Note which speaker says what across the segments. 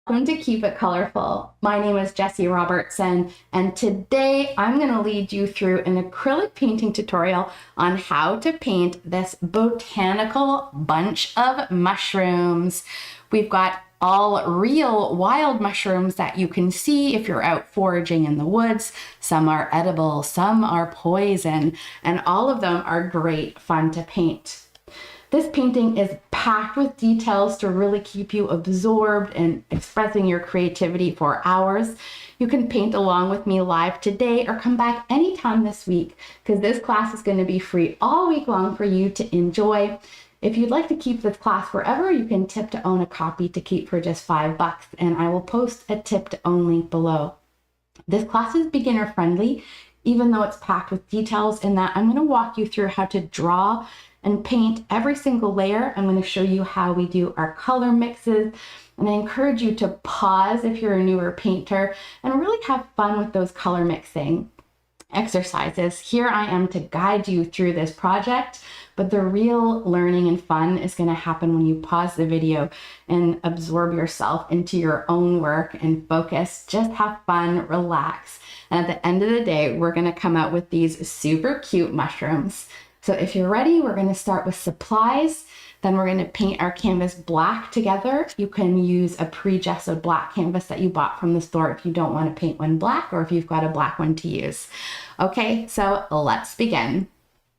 Speaker 1: Welcome to Keep It Colorful. My name is Jessie Robertson, and today I'm going to lead you through an acrylic painting tutorial on how to paint this botanical bunch of mushrooms. We've got all real wild mushrooms that you can see if you're out foraging in the woods. Some are edible, some are poison, and all of them are great fun to paint. This painting is packed with details to really keep you absorbed and expressing your creativity for hours. You can paint along with me live today or come back anytime this week because this class is going to be free all week long for you to enjoy. If you'd like to keep this class forever, you can tip to own a copy to keep for just $5, and I will post a tip to own link below. This class is beginner friendly, even though it's packed with details in that I'm going to walk you through how to draw and paint every single layer. I'm going to show you how we do our color mixes, and I encourage you to pause if you're a newer painter and really have fun with those color mixing exercises. Here I am to guide you through this project, but the real learning and fun is going to happen when you pause the video and absorb yourself into your own work and focus. Just have fun, relax, and at the end of the day, we're going to come out with these super cute mushrooms. So if you're ready, we're going to start with supplies. Then we're going to paint our canvas black together. You can use a pre-gessoed black canvas that you bought from the store if you don't want to paint one black, or if you've got a black one to use. Okay, so let's begin.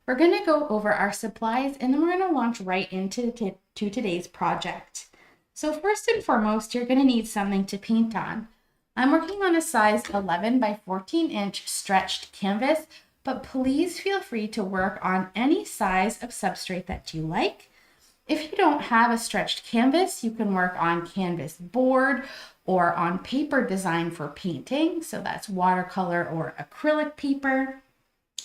Speaker 1: We're going to go over our supplies, and then we're going to launch right into today's project. So first and foremost, you're going to need something to paint on. I'm working on a size 11 by 14 inch stretched canvas, but please feel free to work on any size of substrate that you like. If you don't have a stretched canvas, you can work on canvas board or on paper designed for painting. So that's watercolor or acrylic paper.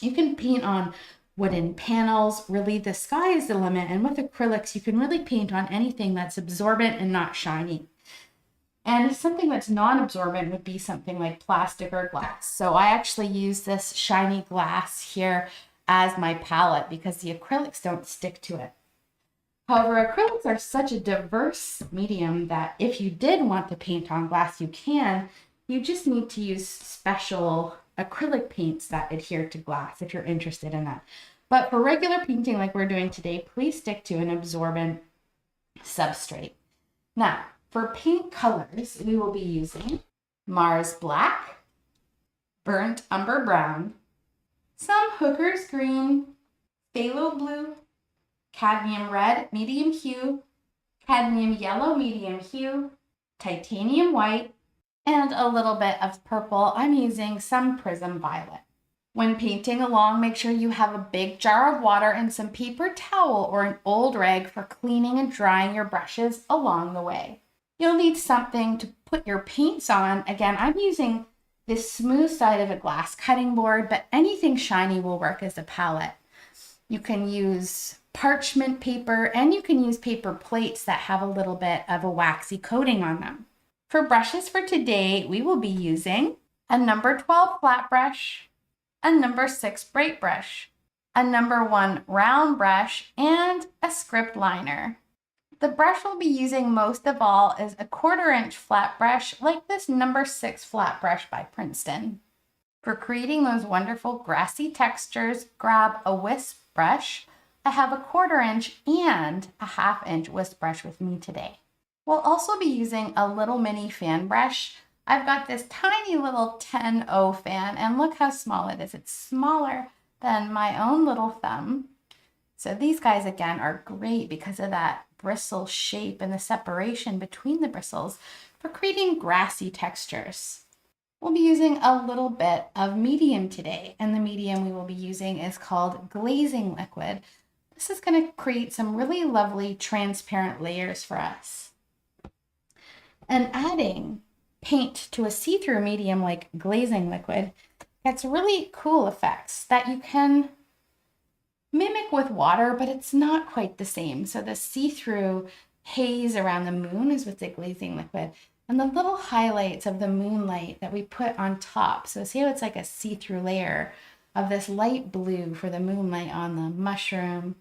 Speaker 1: You can paint on wooden panels. Really, the sky is the limit. And with acrylics, you can really paint on anything that's absorbent and not shiny. And something that's non-absorbent would be something like plastic or glass. So I actually use this shiny glass here as my palette because the acrylics don't stick to it. However, acrylics are such a diverse medium that if you did want to paint on glass, you can. You just need to use special acrylic paints that adhere to glass if you're interested in that. But for regular painting like we're doing today, please stick to an absorbent substrate. Now, for paint colors, we will be using Mars Black, Burnt Umber Brown, some Hooker's Green, Phthalo Blue, Cadmium Red, Medium Hue, Cadmium Yellow, Medium Hue, Titanium White, and a little bit of purple. I'm using some Prism Violet. When painting along, make sure you have a big jar of water and some paper towel or an old rag for cleaning and drying your brushes along the way. You'll need something to put your paints on. Again, I'm using this smooth side of a glass cutting board, but anything shiny will work as a palette. You can use parchment paper, and you can use paper plates that have a little bit of a waxy coating on them. For brushes for today, we will be using a number 12 flat brush, a number 6 bright brush, a number 1 round brush, and a script liner. The brush we'll be using most of all is a 1/4 inch flat brush like this number 6 flat brush by Princeton. For creating those wonderful grassy textures, grab a wisp brush. I have a 1/4 inch and a 1/2 inch wisp brush with me today. We'll also be using a little mini fan brush. I've got this tiny little 10-0 fan, and look how small it is. It's smaller than my own little thumb. So these guys, again, are great because of that bristle shape and the separation between the bristles for creating grassy textures. We'll be using a little bit of medium today, and the medium we will be using is called Glazing Liquid. This is going to create some really lovely transparent layers for us. And adding paint to a see-through medium like Glazing Liquid gets really cool effects that you can mimic with water, but it's not quite the same. So the see-through haze around the moon is with the Glazing Liquid, and the little highlights of the moonlight that we put on top. So see how it's like a see-through layer of this light blue for the moonlight on the mushroom,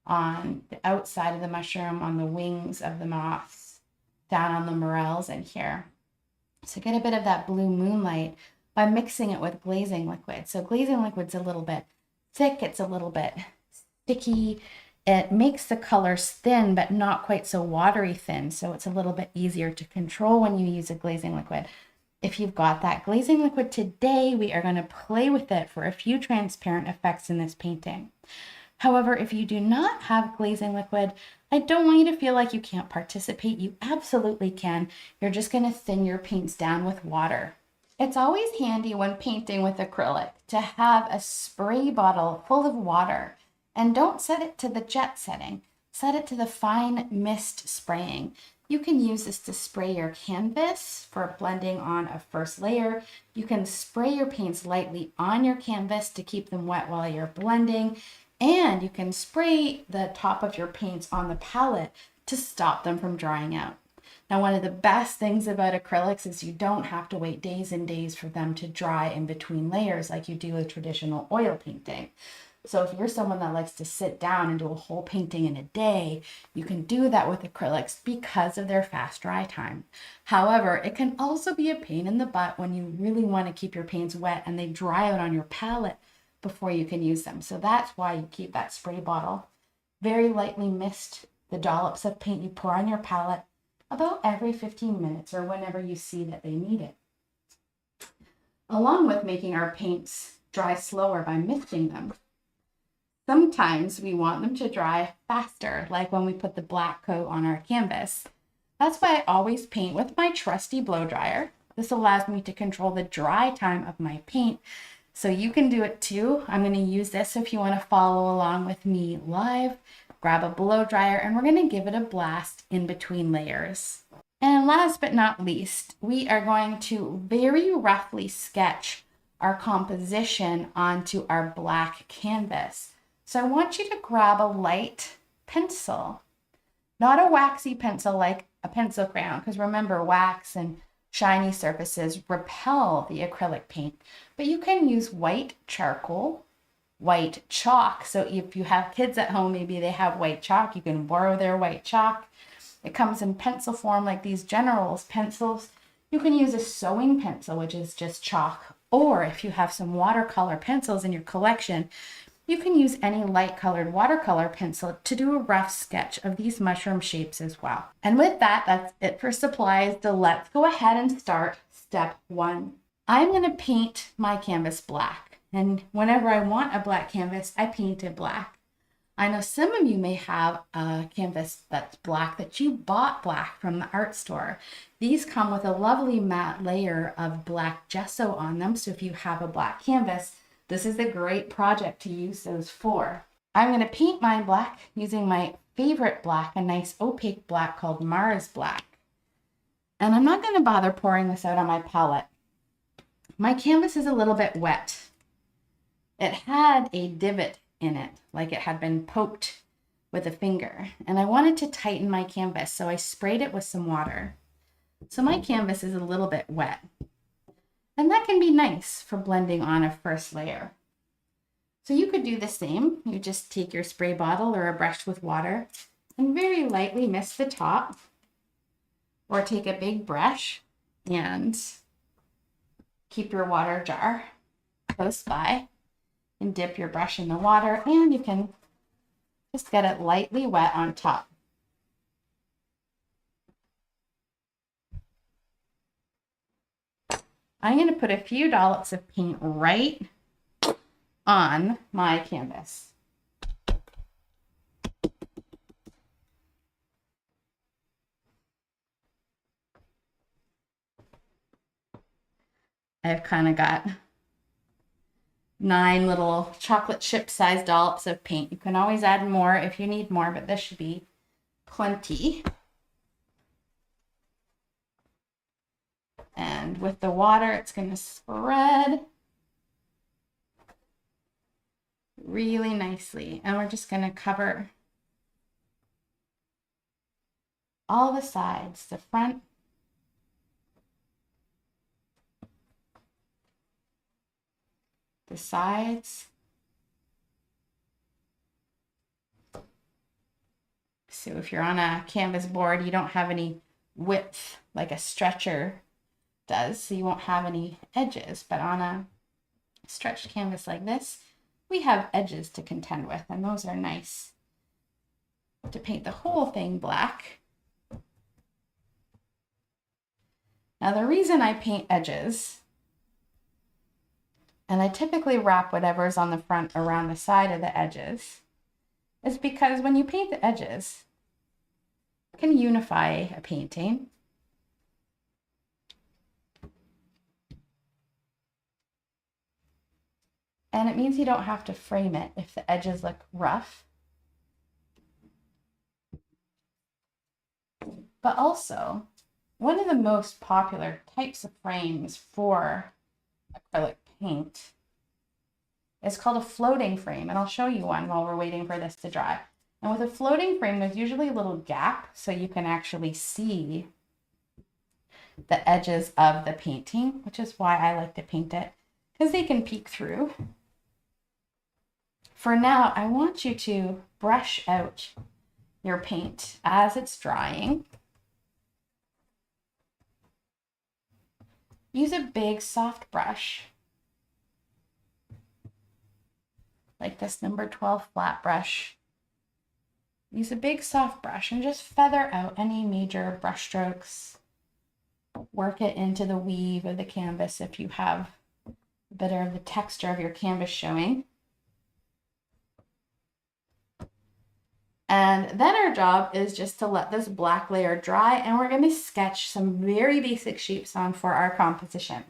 Speaker 1: on the outside of the mushroom, on the wings of the moths. down on the morels in here. So get a bit of that blue moonlight by mixing it with glazing liquid. So glazing liquid's a little bit thick, it's a little bit sticky. It makes the colors thin, but not quite so watery thin. So it's a little bit easier to control when you use a glazing liquid. If you've got that glazing liquid today, we are going to play with it for a few transparent effects in this painting. However, if you do not have glazing liquid, I don't want you to feel like you can't participate. You absolutely can. You're just going to thin your paints down with water. It's always handy when painting with acrylic to have a spray bottle full of water. And don't set it to the jet setting. Set it to the fine mist spraying. You can use this to spray your canvas for blending on a first layer. You can spray your paints lightly on your canvas to keep them wet while you're blending. And you can spray the top of your paints on the palette to stop them from drying out. Now, one of the best things about acrylics is you don't have to wait days and days for them to dry in between layers like you do with traditional oil painting. So if you're someone that likes to sit down and do a whole painting in a day, you can do that with acrylics because of their fast dry time. However, it can also be a pain in the butt when you really want to keep your paints wet and they dry out on your palette before you can use them. So that's why you keep that spray bottle. Very lightly mist the dollops of paint you pour on your palette about every 15 minutes or whenever you see that they need it. Along with making our paints dry slower by misting them, sometimes we want them to dry faster, like when we put the black coat on our canvas. That's why I always paint with my trusty blow dryer. This allows me to control the dry time of my paint. So you can do it too. I'm going to use this if you want to follow along with me live. Grab a blow dryer and we're going to give it a blast in between layers. And last but not least, we are going to very roughly sketch our composition onto our black canvas. So I want you to grab a light pencil, not a waxy pencil like a pencil crayon, because remember, wax and shiny surfaces repel the acrylic paint, but you can use white charcoal, white chalk. So if you have kids at home, maybe they have white chalk, you can borrow their white chalk. It comes in pencil form like these General's pencils. You can use a sewing pencil, which is just chalk, or if you have some watercolor pencils in your collection, you can use any light colored watercolor pencil to do a rough sketch of these mushroom shapes as well. And with that, that's it for supplies. So let's go ahead and start step one. I'm going to paint my canvas black. And whenever I want a black canvas, I paint it black. I know some of you may have a canvas that's black that you bought black from the art store. These come with a lovely matte layer of black gesso on them. So if you have a black canvas, this is a great project to use those for. I'm going to paint mine black using my favorite black, a nice opaque black called Mars Black. And I'm not going to bother pouring this out on my palette. My canvas is a little bit wet. It had a divot in it, like it had been poked with a finger. And I wanted to tighten my canvas, so I sprayed it with some water. So my canvas is a little bit wet. And that can be nice for blending on a first layer. So you could do the same. You just take your spray bottle or a brush with water and very lightly mist the top, or take a big brush and keep your water jar close by and dip your brush in the water, and you can just get it lightly wet on top. I'm going to put a few dollops of paint right on my canvas. I've kind of got 9 little chocolate chip sized dollops of paint. You can always add more if you need more, but this should be plenty. And with the water, it's going to spread really nicely. And we're just going to cover all the sides, the front, the sides. So if you're on a canvas board, you don't have any width like a stretcher does, so you won't have any edges. But on a stretched canvas like this, we have edges to contend with, and those are nice to paint the whole thing black. Now the reason I paint edges, and I typically wrap whatever's on the front around the side of the edges, is because when you paint the edges, it can unify a painting. And it means you don't have to frame it if the edges look rough. But also, one of the most popular types of frames for acrylic paint is called a floating frame, and I'll show you one while we're waiting for this to dry. And with a floating frame, there's usually a little gap so you can actually see the edges of the painting, which is why I like to paint it, because they can peek through. For now, I want you to brush out your paint as it's drying. Use a big soft brush, like this number 12 flat brush. Use a big soft brush and just feather out any major brush strokes. Work it into the weave of the canvas if you have a bit of the texture of your canvas showing. And then our job is just to let this black layer dry, and we're going to sketch some very basic shapes on for our composition.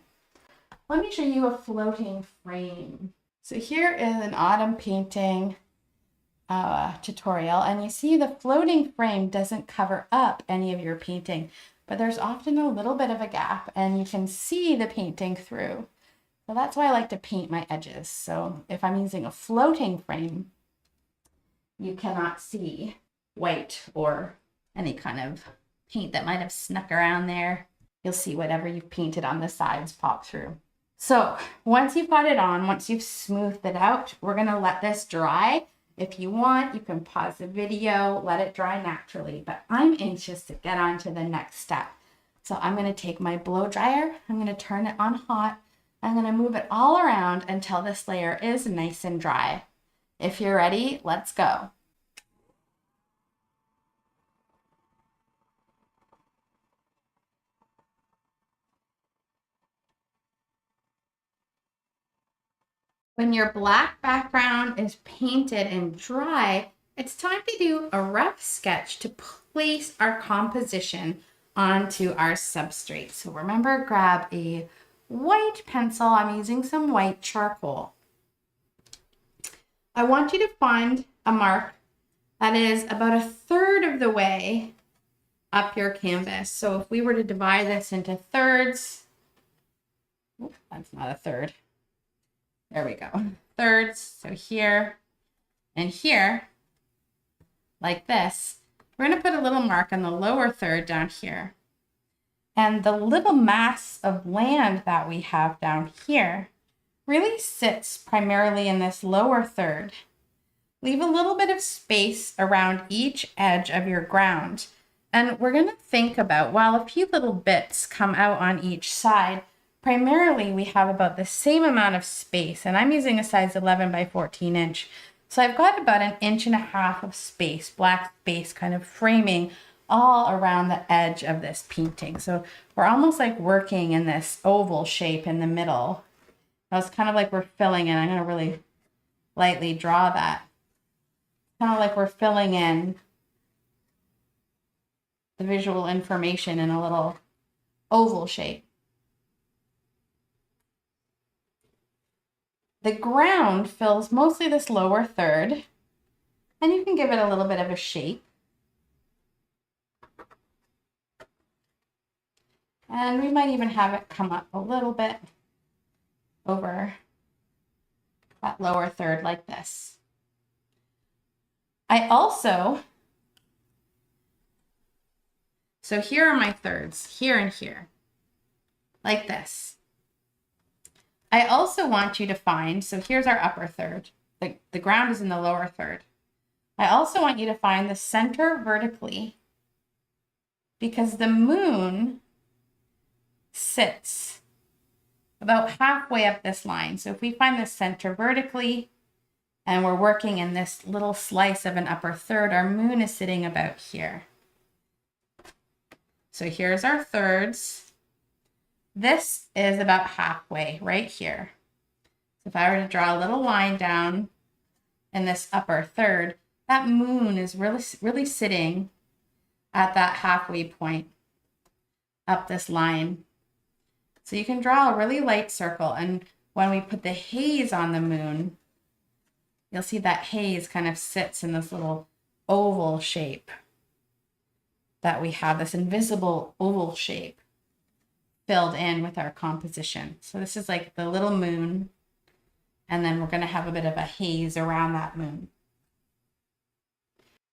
Speaker 1: Let me show you a floating frame. So here is an autumn painting tutorial, and you see the floating frame doesn't cover up any of your painting, but there's often a little bit of a gap and you can see the painting through. So that's why I like to paint my edges. So if I'm using a floating frame, you cannot see white or any kind of paint that might have snuck around there. You'll see whatever you've painted on the sides pop through. So once you've got it on, once you've smoothed it out, we're gonna let this dry. If you want, you can pause the video, let it dry naturally, but I'm anxious to get on to the next step. So I'm gonna take my blow dryer, I'm gonna turn it on hot, I'm gonna move it all around until this layer is nice and dry. If you're ready, let's go. When your black background is painted and dry, it's time to do a rough sketch to place our composition onto our substrate. So remember, grab a white pencil. I'm using some white charcoal. I want you to find a mark that is about a third of the way up your canvas. So if we were to divide this into thirds, that's not a third. There we go. Thirds. So here and here, like this. We're going to put a little mark on the lower third down here. And the little mass of land that we have down here really sits primarily in this lower third. Leave a little bit of space around each edge of your ground. And we're going to think about, while a few little bits come out on each side, primarily we have about the same amount of space. And I'm using a size 11 by 14 inch. So I've got about 1.5 inches of space, black space, kind of framing all around the edge of this painting. So we're almost like working in this oval shape in the middle. Now it's kind of like we're filling in. I'm going to really lightly draw that. Kind of like we're filling in the visual information in a little oval shape. The ground fills mostly this lower third, and you can give it a little bit of a shape. And we might even have it come up a little bit over that lower third like this. So here are my thirds, here and here, like this. I also want you to find, so here's our upper third. The ground is in the lower third. I also want you to find the center vertically because the moon sits about halfway up this line. So if we find the center vertically and we're working in this little slice of an upper third, our moon is sitting about here. So here's our thirds. This is about halfway right here. So if I were to draw a little line down in this upper third, that moon is really sitting at that halfway point up this line. So you can draw a really light circle, and when we put the haze on the moon, you'll see that haze kind of sits in this little oval shape that we have, this invisible oval shape filled in with our composition. So this is like the little moon, and then we're going to have a bit of a haze around that moon.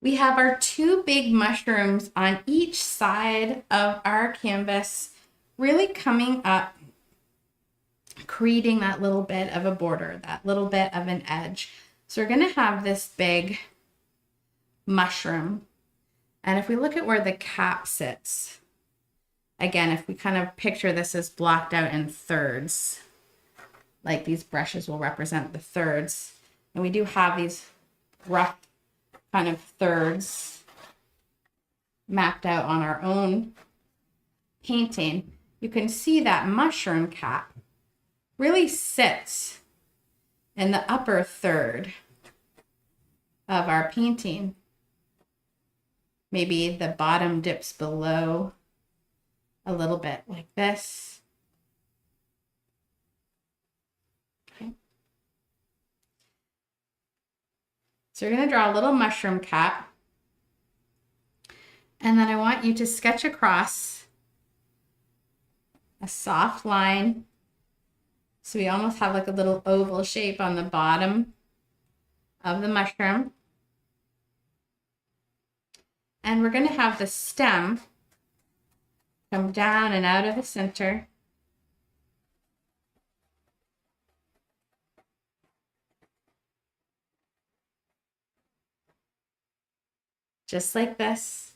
Speaker 1: We have our two big mushrooms on each side of our canvas, really coming up, creating that little bit of a border, that little bit of an edge. So we're going to have this big mushroom. And if we look at where the cap sits, again, if we kind of picture this as blocked out in thirds, like these brushes will represent the thirds. And we do have these rough kind of thirds mapped out on our own painting. You can see that mushroom cap really sits in the upper third of our painting. Maybe the bottom dips below a little bit like this. Okay. So you're going to draw a little mushroom cap, and then I want you to sketch across a soft line. So we almost have like a little oval shape on the bottom of the mushroom. And we're going to have the stem come down and out of the center. Just like this.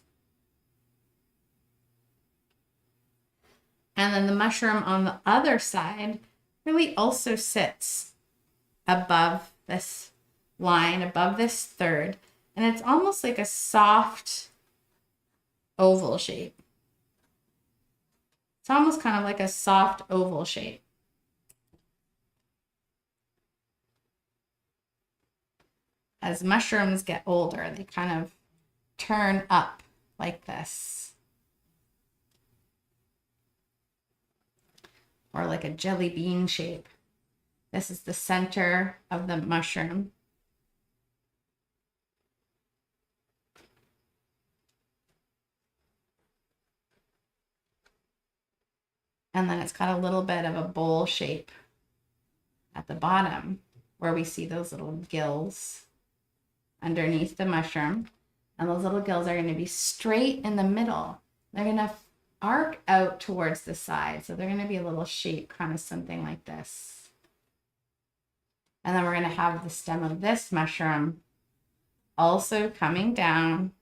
Speaker 1: And then the mushroom on the other side really also sits above this line, above this third. And it's almost like a soft oval shape. It's almost kind of like a soft oval shape. As mushrooms get older, they kind of turn up like this. Or like a jelly bean shape. This is the center of the mushroom. And then it's got a little bit of a bowl shape at the bottom where we see those little gills underneath the mushroom. And those little gills are going to be straight in the middle. They're going to arc out towards the side. So they're going to be a little shape, kind of something like this. And then we're going to have the stem of this mushroom also coming down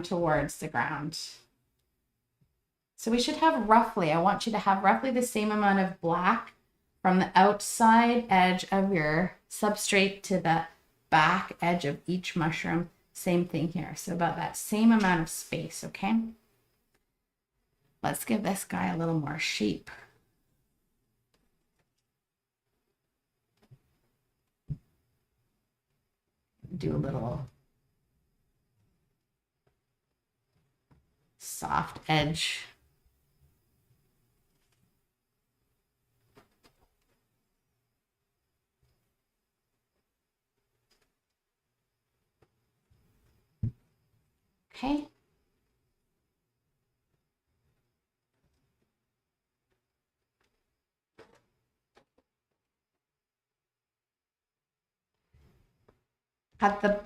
Speaker 1: towards the ground. So we should have roughly, I want you to have roughly the same amount of black from the outside edge of your substrate to the back edge of each mushroom. Same thing here. So about that same amount of space, okay? Let's give this guy a little more shape. Do a little soft edge. Okay. At the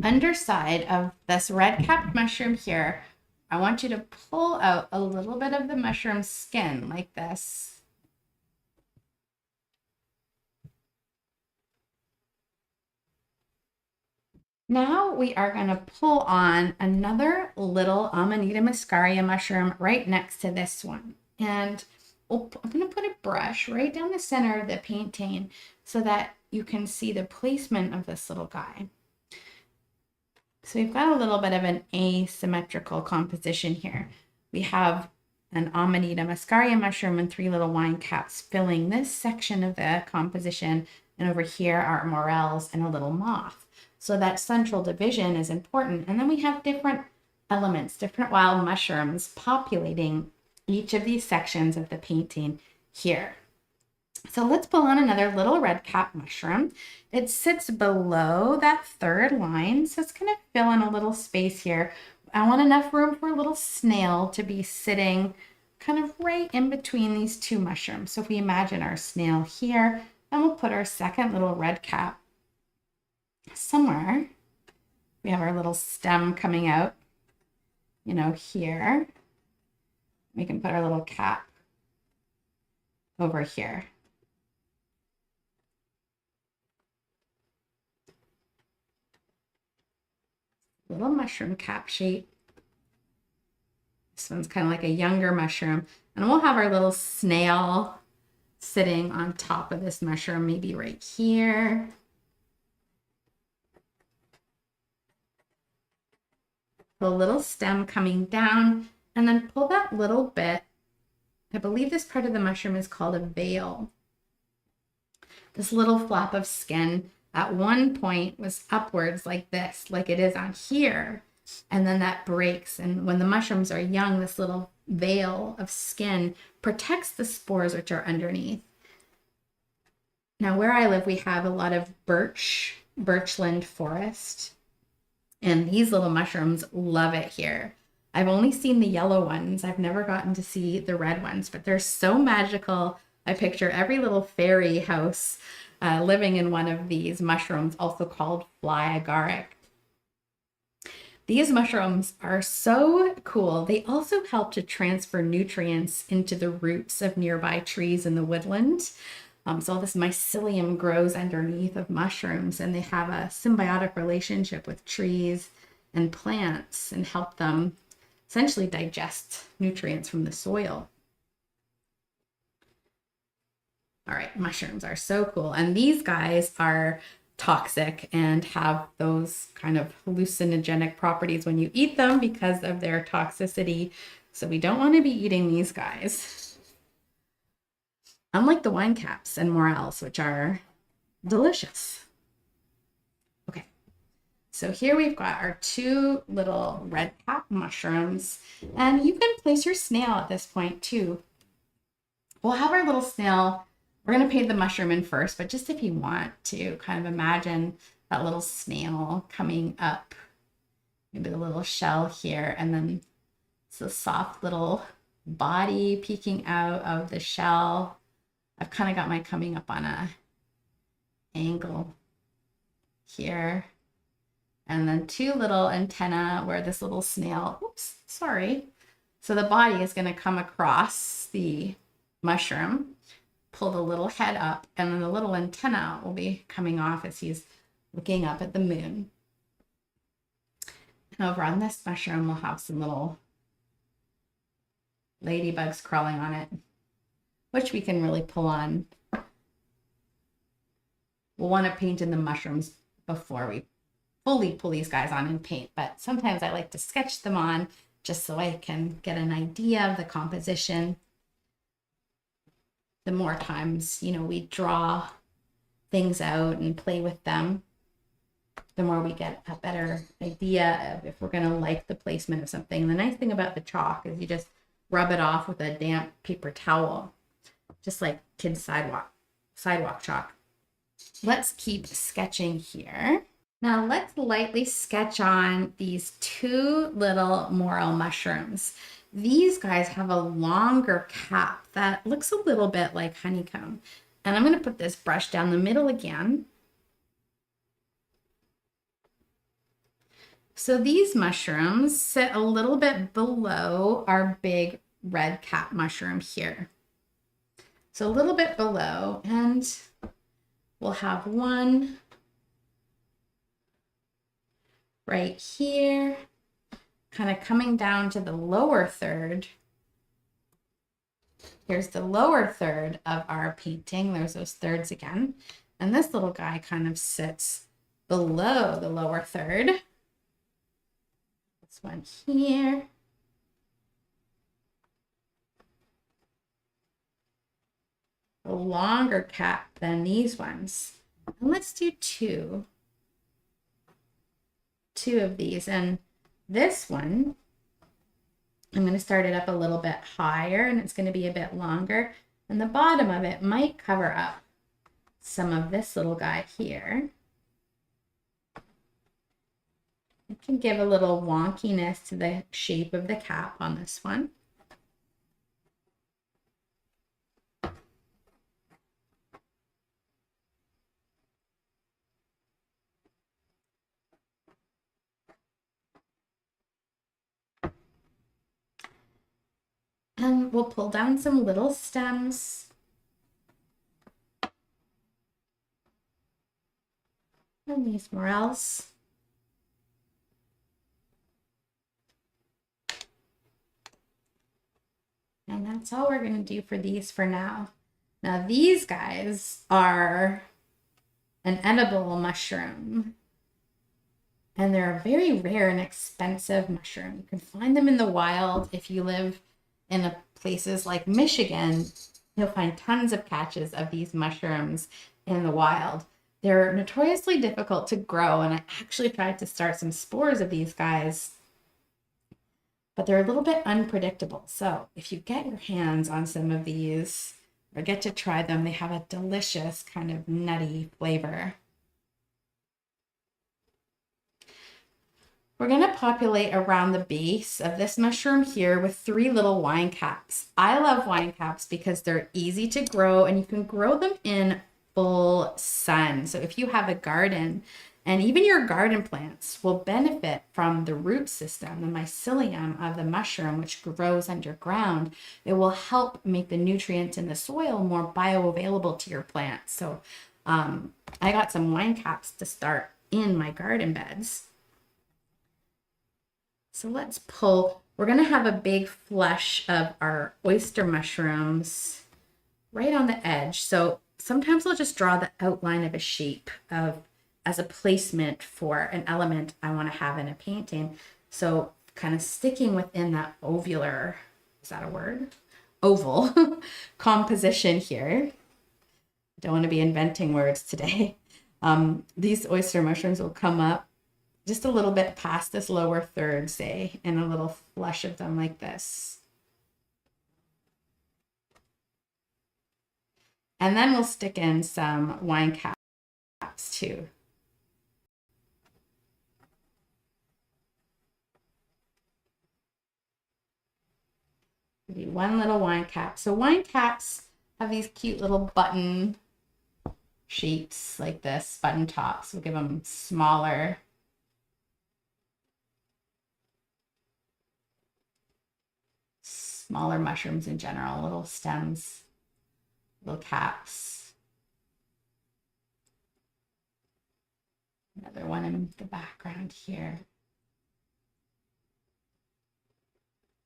Speaker 1: underside of this red capped mushroom here, I want you to pull out a little bit of the mushroom skin like this. Now we are going to pull on another little Amanita muscaria mushroom right next to this one. And I'm going to put a brush right down the center of the painting so that you can see the placement of this little guy. So we've got a little bit of an asymmetrical composition here. We have an Amanita muscaria mushroom and 3 little wine caps filling this section of the composition. And over here are morels and a little moth. So that central division is important. And then we have different elements, different wild mushrooms populating each of these sections of the painting here. So let's pull on another little red cap mushroom. It sits below that 3rd line. So it's going to fill in a little space here. I want enough room for a little snail to be sitting kind of right in between these 2 mushrooms. So if we imagine our snail here, then we'll put our 2nd little red cap somewhere. We have our little stem coming out, here. We can put our little cap over here. Little mushroom cap shape. This one's kind of like a younger mushroom. And we'll have our little snail sitting on top of this mushroom, maybe right here. The little stem coming down, and then pull that little bit. I believe this part of the mushroom is called a veil. This little flap of skin at one point was upwards like this, like it is on here. And then that breaks. And when the mushrooms are young, this little veil of skin protects the spores which are underneath. Now, where I live, we have a lot of birchland forest. And these little mushrooms love it here. I've only seen the yellow ones. I've never gotten to see the red ones, but they're so magical. I picture every little fairy house living in one of these mushrooms, also called fly agaric. These mushrooms are so cool. They also help to transfer nutrients into the roots of nearby trees in the woodland. So all this mycelium grows underneath of mushrooms, and they have a symbiotic relationship with trees and plants and help them essentially digest nutrients from the soil. All right, mushrooms are so cool. And these guys are toxic and have those kind of hallucinogenic properties when you eat them because of their toxicity. So we don't want to be eating these guys. Unlike the wine caps and morels, which are delicious. Okay, so here we've got our 2 little red cap mushrooms, and you can place your snail at this point too. We'll have our little snail. We're going to paint the mushroom in first, but just if you want to kind of imagine that little snail coming up, maybe the little shell here, and then it's a soft little body peeking out of the shell. I've kind of got mine coming up on a angle here. And then 2 little antennae where this little snail, oops, sorry. So the body is going to come across the mushroom, pull the little head up, and then the little antenna will be coming off as he's looking up at the moon. And over on this mushroom, we'll have some little ladybugs crawling on it, which we can really pull on. We'll want to paint in the mushrooms before we fully pull these guys on and paint, but sometimes I like to sketch them on just so I can get an idea of the composition. The more times, we draw things out and play with them, the more we get a better idea of if we're going to like the placement of something. And the nice thing about the chalk is you just rub it off with a damp paper towel, just like kids' sidewalk chalk. Let's keep sketching here. Now let's lightly sketch on these 2 little morel mushrooms. These guys have a longer cap that looks a little bit like honeycomb. And I'm going to put this brush down the middle again. So these mushrooms sit a little bit below our big red cap mushroom here. So a little bit below, and we'll have 1, right here, kind of coming down to the lower third. Here's the lower third of our painting. There's those thirds again. And this little guy kind of sits below the lower third. This one here. A longer cap than these ones. And let's do two of these. And this one, I'm going to start it up a little bit higher, and it's going to be a bit longer. And the bottom of it might cover up some of this little guy here. It can give a little wonkiness to the shape of the cap on this one. And we'll pull down some little stems. And these morels. And that's all we're going to do for these for now. Now these guys are an edible mushroom. And they're a very rare and expensive mushroom. You can find them in the wild. If you live in places like Michigan, you'll find tons of catches of these mushrooms in the wild. They're notoriously difficult to grow, and I actually tried to start some spores of these guys, but they're a little bit unpredictable. So if you get your hands on some of these or get to try them, they have a delicious kind of nutty flavor. We're going to populate around the base of this mushroom here with 3 little wine caps. I love wine caps because they're easy to grow, and you can grow them in full sun. So if you have a garden, and even your garden plants will benefit from the root system, the mycelium of the mushroom, which grows underground. It will help make the nutrients in the soil more bioavailable to your plants. So I got some wine caps to start in my garden beds. So let's pull. We're going to have a big flush of our oyster mushrooms right on the edge. So sometimes I'll just draw the outline of a shape as a placement for an element I want to have in a painting. So kind of sticking within that ovular, is that a word? Oval composition here. Don't want to be inventing words today. These oyster mushrooms will come up just a little bit past this lower third, say, and a little flush of them like this. And then we'll stick in some wine caps too. Maybe one little wine cap. So wine caps have these cute little button shapes like this, button tops. We'll give them smaller mushrooms in general, little stems, little caps. Another one in the background here.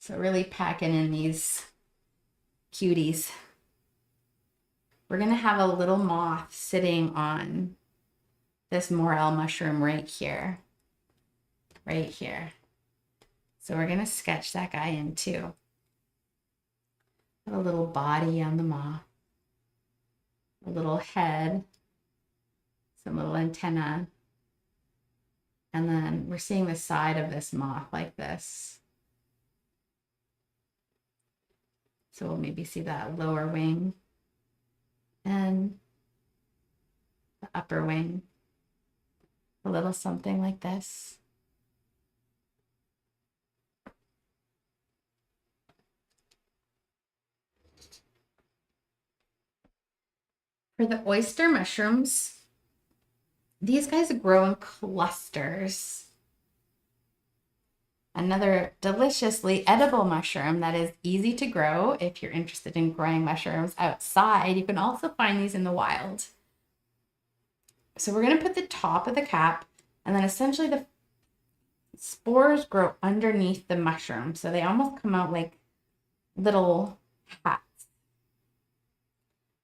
Speaker 1: So really packing in these cuties. We're going to have a little moth sitting on this morel mushroom right here. Right here. So we're going to sketch that guy in too. A little body on the moth, a little head, some little antenna, and then we're seeing the side of this moth like this. So we'll maybe see that lower wing and the upper wing, a little something like this. For the oyster mushrooms, these guys grow in clusters. Another deliciously edible mushroom that is easy to grow if you're interested in growing mushrooms outside. You can also find these in the wild. So we're going to put the top of the cap, and then essentially the spores grow underneath the mushroom, so they almost come out like little hats.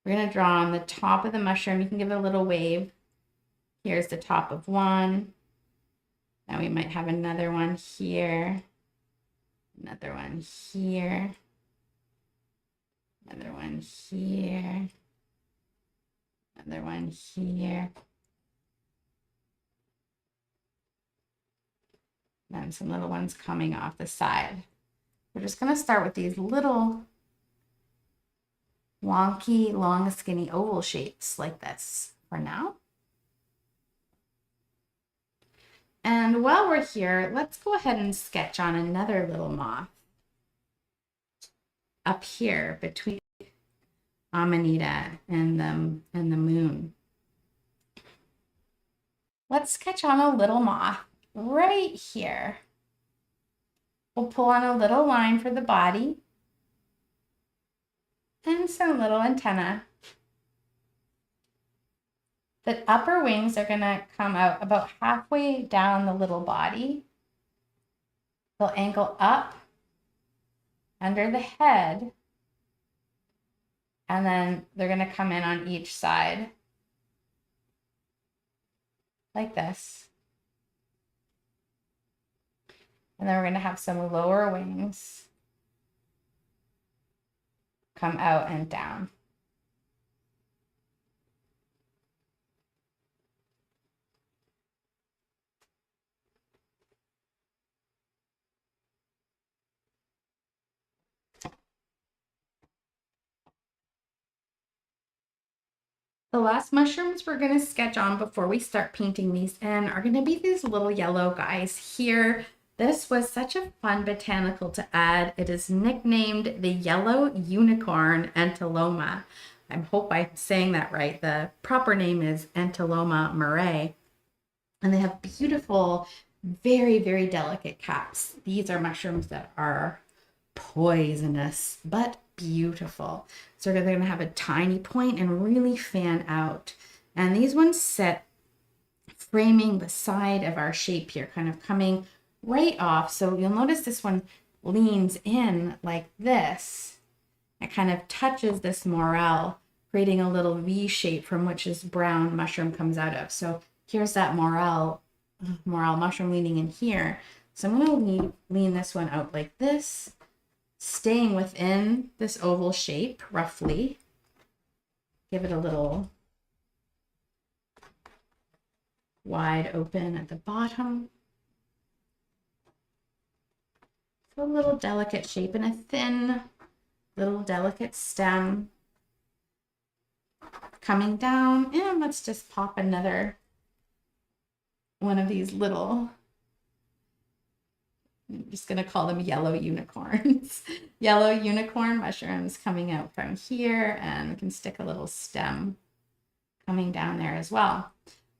Speaker 1: We're going to draw on the top of the mushroom. You can give it a little wave. Here's the top of one. Now we might have another one here, another one here, another one here, another one here. And some little ones coming off the side. We're just going to start with these little wonky, long, skinny oval shapes like this for now. And while we're here, let's go ahead and sketch on another little moth up here between Amanita and the moon. Let's sketch on a little moth right here. We'll pull on a little line for the body and some little antenna. The upper wings are going to come out about halfway down the little body. They'll angle up under the head, and then they're going to come in on each side like this. And then we're going to have some lower wings come out and down. The last mushrooms we're going to sketch on before we start painting these in are going to be these little yellow guys here. This was such a fun botanical to add. It is nicknamed the yellow unicorn Entoloma. I hope I'm saying that right. The proper name is Entoloma murray. And they have beautiful, very, very delicate caps. These are mushrooms that are poisonous, but beautiful. So they're going to have a tiny point and really fan out. And these ones sit framing the side of our shape here, kind of coming right off. So you'll notice this one leans in like this. It kind of touches this morel, creating a little V shape from which this brown mushroom comes out of. So here's that morel mushroom leaning in here. So I'm going to lean this one out like this, staying within this oval shape roughly. Give it a little wide open at the bottom. A little delicate shape and a thin little delicate stem coming down. And let's just pop another one of these little, I'm just going to call them yellow unicorns. Yellow unicorn mushrooms coming out from here, and we can stick a little stem coming down there as well.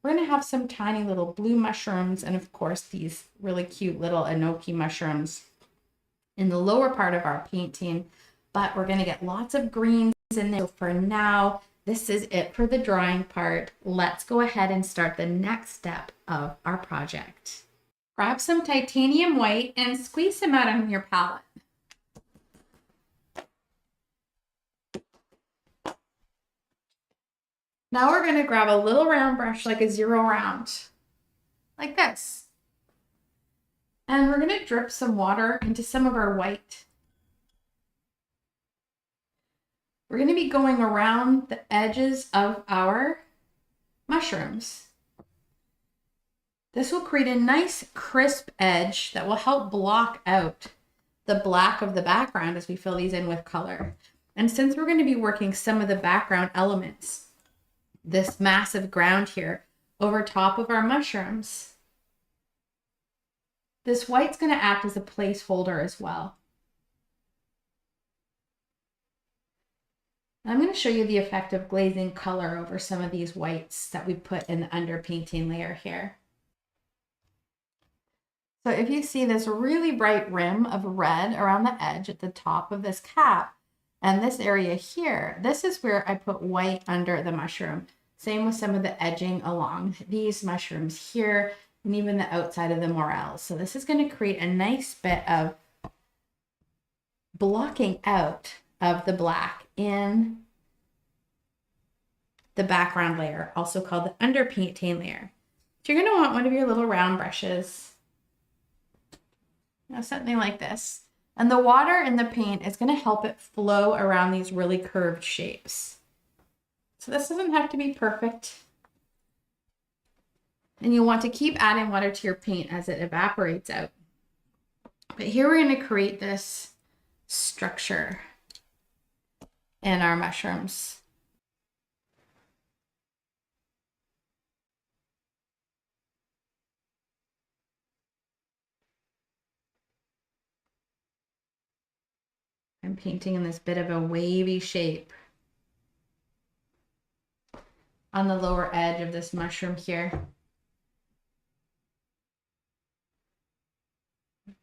Speaker 1: We're going to have some tiny little blue mushrooms and of course these really cute little enoki mushrooms in the lower part of our painting, but we're going to get lots of greens in there. So for now, this is it for the drawing part. Let's go ahead and start the next step of our project. Grab some titanium white and squeeze some out on your palette. Now we're going to grab a little round brush, like a 0 round, like this. And we're going to drip some water into some of our white. We're going to be going around the edges of our mushrooms. This will create a nice crisp edge that will help block out the black of the background as we fill these in with color. And since we're going to be working some of the background elements, this massive ground here over top of our mushrooms, this white's going to act as a placeholder as well. I'm going to show you the effect of glazing color over some of these whites that we put in the underpainting layer here. So if you see this really bright rim of red around the edge at the top of this cap, and this area here, this is where I put white under the mushroom. Same with some of the edging along these mushrooms here. and even the outside of the morels. So this is going to create a nice bit of blocking out of the black in the background layer, also called the underpainting layer. So you're going to want one of your little round brushes, something like this. And the water in the paint is going to help it flow around these really curved shapes. So this doesn't have to be perfect. And you'll want to keep adding water to your paint as it evaporates out. But here we're going to create this structure in our mushrooms. I'm painting in this bit of a wavy shape on the lower edge of this mushroom here.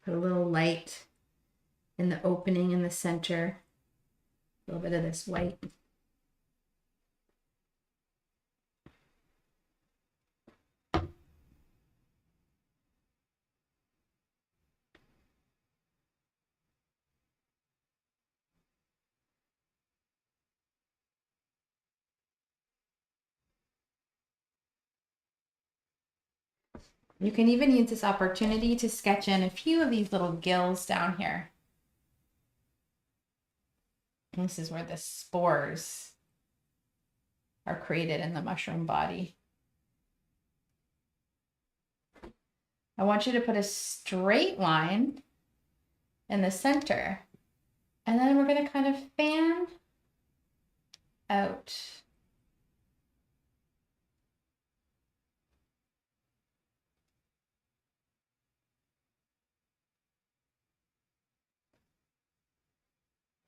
Speaker 1: Put a little light in the opening in the center. A little bit of this white. You can even use this opportunity to sketch in a few of these little gills down here. And this is where the spores are created in the mushroom body. I want you to put a straight line in the center, and then we're going to kind of fan out.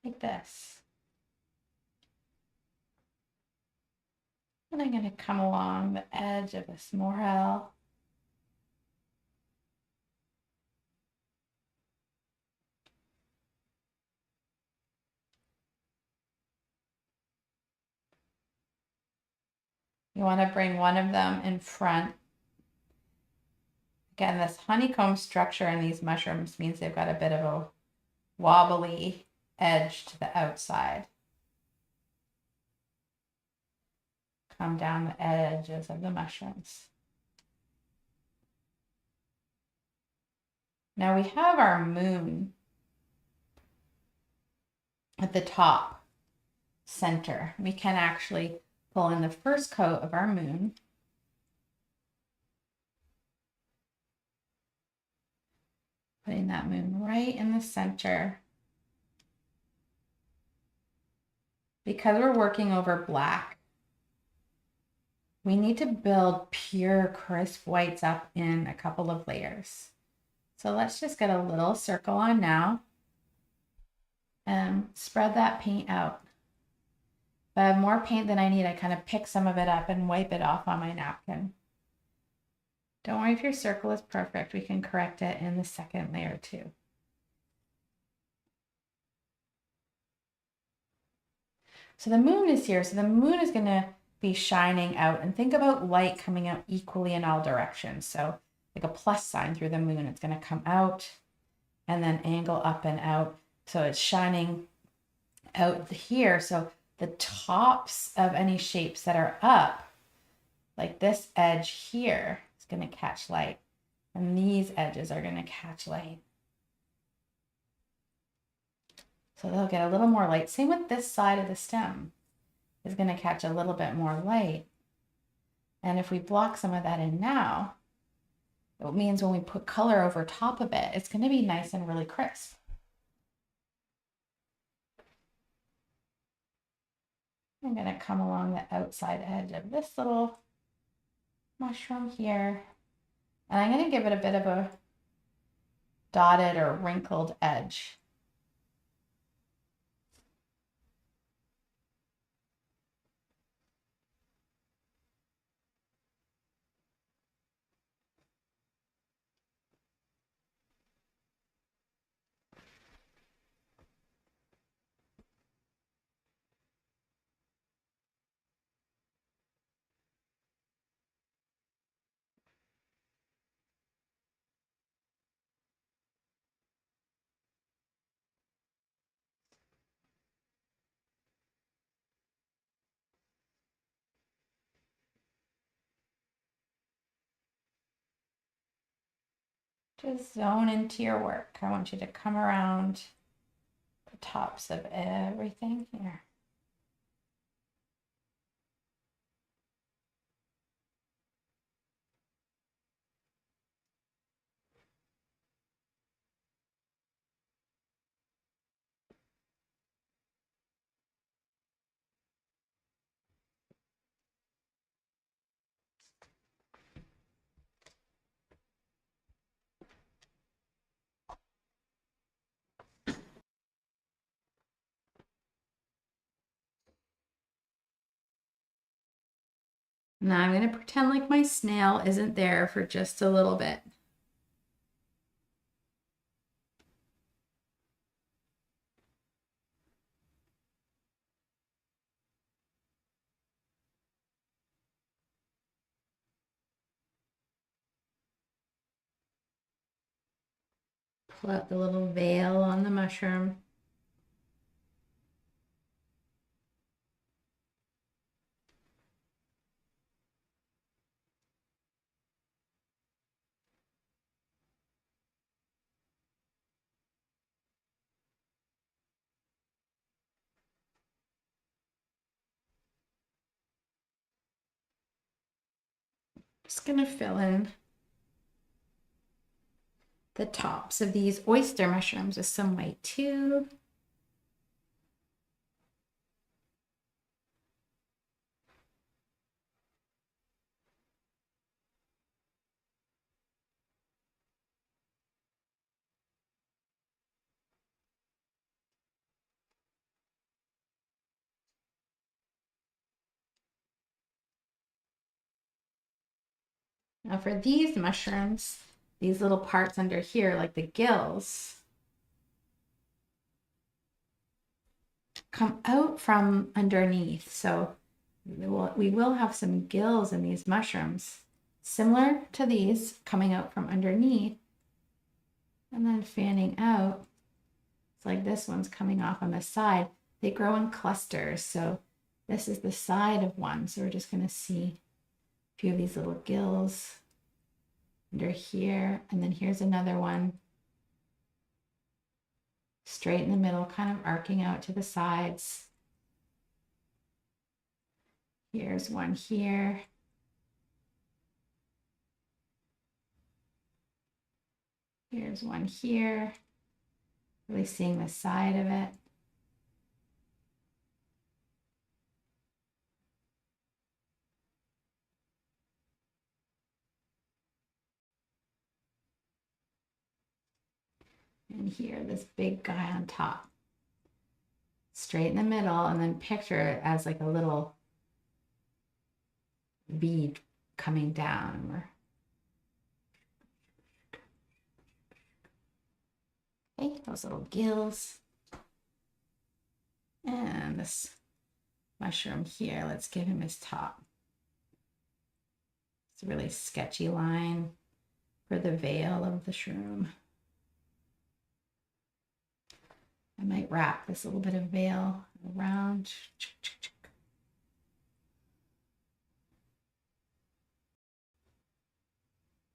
Speaker 1: Like this. And I'm going to come along the edge of this morel. You want to bring one of them in front. Again, this honeycomb structure in these mushrooms means they've got a bit of a wobbly edge to the outside. Come down the edges of the mushrooms. Now we have our moon at the top center. We can actually pull in the first coat of our moon. Putting that moon right in the center. Because we're working over black, we need to build pure crisp whites up in a couple of layers. So let's just get a little circle on now and spread that paint out. If I have more paint than I need, I kind of pick some of it up and wipe it off on my napkin. Don't worry if your circle is perfect. We can correct it in the second layer too. So the moon is here. So the moon is going to be shining out, and think about light coming out equally in all directions. So like a plus sign through the moon, it's going to come out and then angle up and out. So it's shining out here. So the tops of any shapes that are up, like this edge here, is going to catch light. And these edges are going to catch light. So they'll get a little more light. Same with this side of the stem is going to catch a little bit more light. And if we block some of that in now, it means when we put color over top of it, it's going to be nice and really crisp. I'm going to come along the outside edge of this little mushroom here. And I'm going to give it a bit of a dotted or wrinkled edge. Just zone into your work. I want you to come around the tops of everything here. Now I'm going to pretend like my snail isn't there for just a little bit. Pull out the little veil on the mushroom. Just going to fill in the tops of these oyster mushrooms with some white too. Now for these mushrooms, these little parts under here, like the gills, come out from underneath. So we will have some gills in these mushrooms, similar to these coming out from underneath and then fanning out. It's like this one's coming off on the side. They grow in clusters. So this is the side of one. So we're just going to see a few of these little gills under here. And then here's another one straight in the middle, kind of arcing out to the sides. Here's one here. Here's one here. Really seeing the side of it. And here, this big guy on top. Straight in the middle, and then picture it as like a little bead coming down. Okay, those little gills. And this mushroom here, let's give him his top. It's a really sketchy line for the veil of the shroom. I might wrap this little bit of veil around.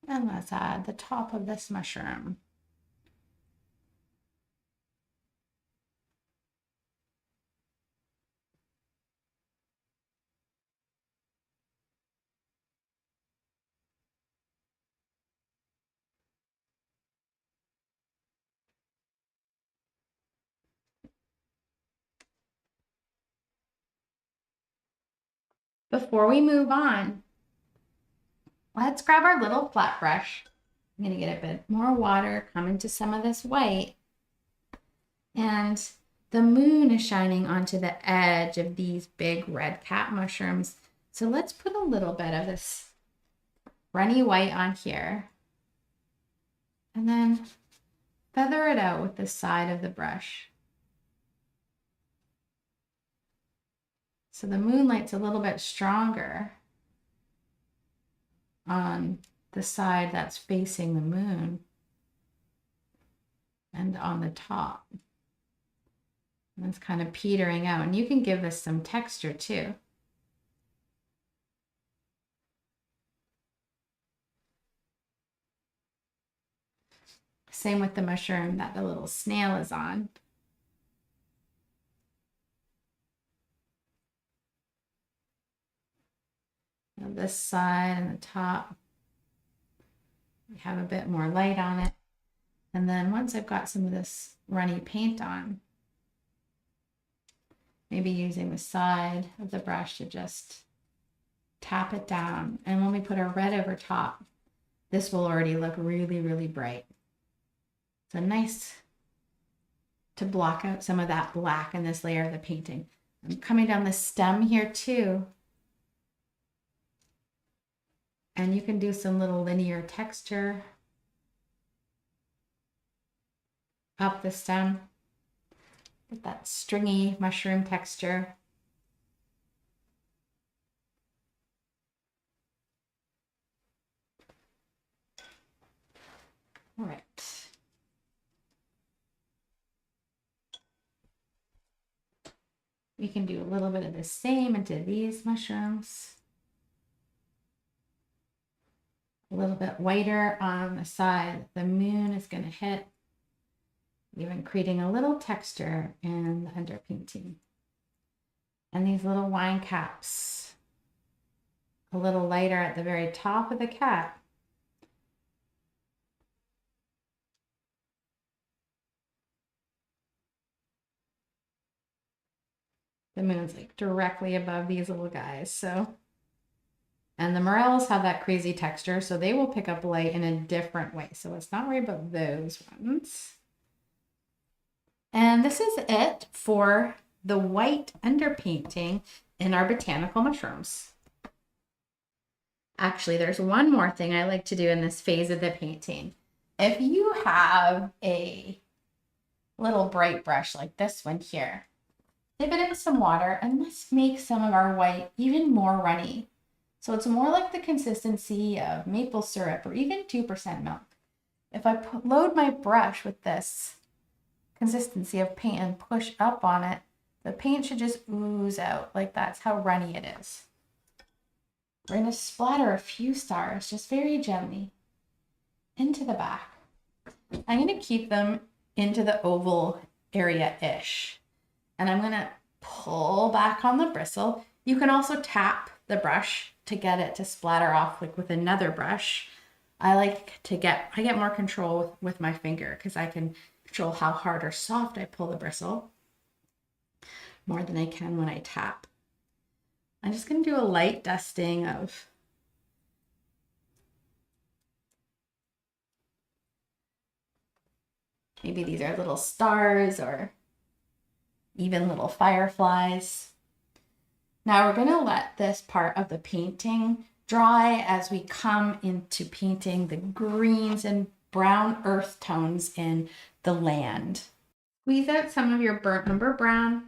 Speaker 1: And let's add the top of this mushroom. Before we move on, let's grab our little flat brush. I'm going to get a bit more water, come into some of this white. And the moon is shining onto the edge of these big red cap mushrooms. So let's put a little bit of this runny white on here. And then feather it out with the side of the brush. So the moonlight's a little bit stronger on the side that's facing the moon and on the top. And it's kind of petering out. And you can give this some texture too. Same with the mushroom that the little snail is on. And this side and the top, we have a bit more light on it. And then once I've got some of this runny paint on, maybe using the side of the brush to just tap it down. And when we put our red over top, this will already look really, really bright. So nice to block out some of that black in this layer of the painting. I'm coming down the stem here too. And you can do some little linear texture up the stem. Get that stringy mushroom texture. All right. We can do a little bit of the same into these mushrooms. A little bit whiter on the side the moon is going to hit, even creating a little texture in the underpainting. And these little wine caps, a little lighter at the very top of the cap. The moon's like directly above these little guys, so. And the morels have that crazy texture, so they will pick up light in a different way. So let's not worry about those ones. And this is it for the white underpainting in our botanical mushrooms. Actually, there's one more thing I like to do in this phase of the painting. If you have a little bright brush like this one here, dip it in some water and let's make some of our white even more runny. So it's more like the consistency of maple syrup or even 2% milk. If I load my brush with this consistency of paint and push up on it, the paint should just ooze out. Like that's how runny it is. We're going to splatter a few stars just very gently into the back. I'm going to keep them into the oval area-ish. And I'm going to pull back on the bristle. You can also tap the brush to get it to splatter off like with another brush. I get more control with my finger because I can control how hard or soft I pull the bristle more than I can when I tap. I'm just going to do a light dusting of maybe these are little stars or even little fireflies. Now we're going to let this part of the painting dry as we come into painting the greens and brown earth tones in the land. Squeeze out some of your burnt umber brown.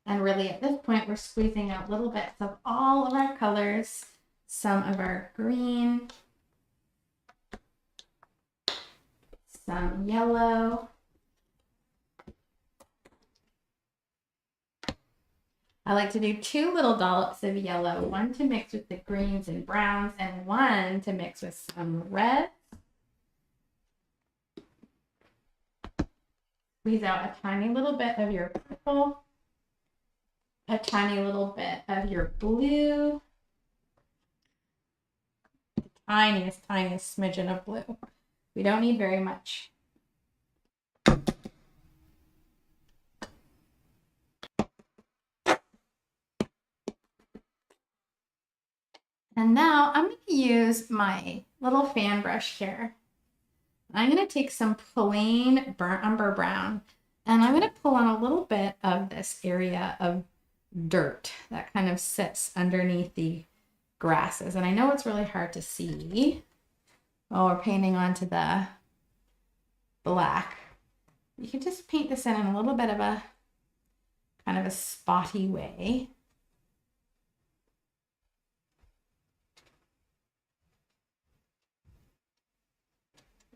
Speaker 1: And really at this point, we're squeezing out little bits of all of our colors, some of our green, some yellow, I like to do 2 little dollops of yellow, one to mix with the greens and browns and one to mix with some red. Squeeze out a tiny little bit of your purple, a tiny little bit of your blue, the tiniest smidgen of blue. We don't need very much. And now I'm going to use my little fan brush here. I'm going to take some plain burnt umber brown and I'm going to pull on a little bit of this area of dirt that kind of sits underneath the grasses. And I know it's really hard to see while we're painting onto the black. You can just paint this in a little bit of a kind of a spotty way.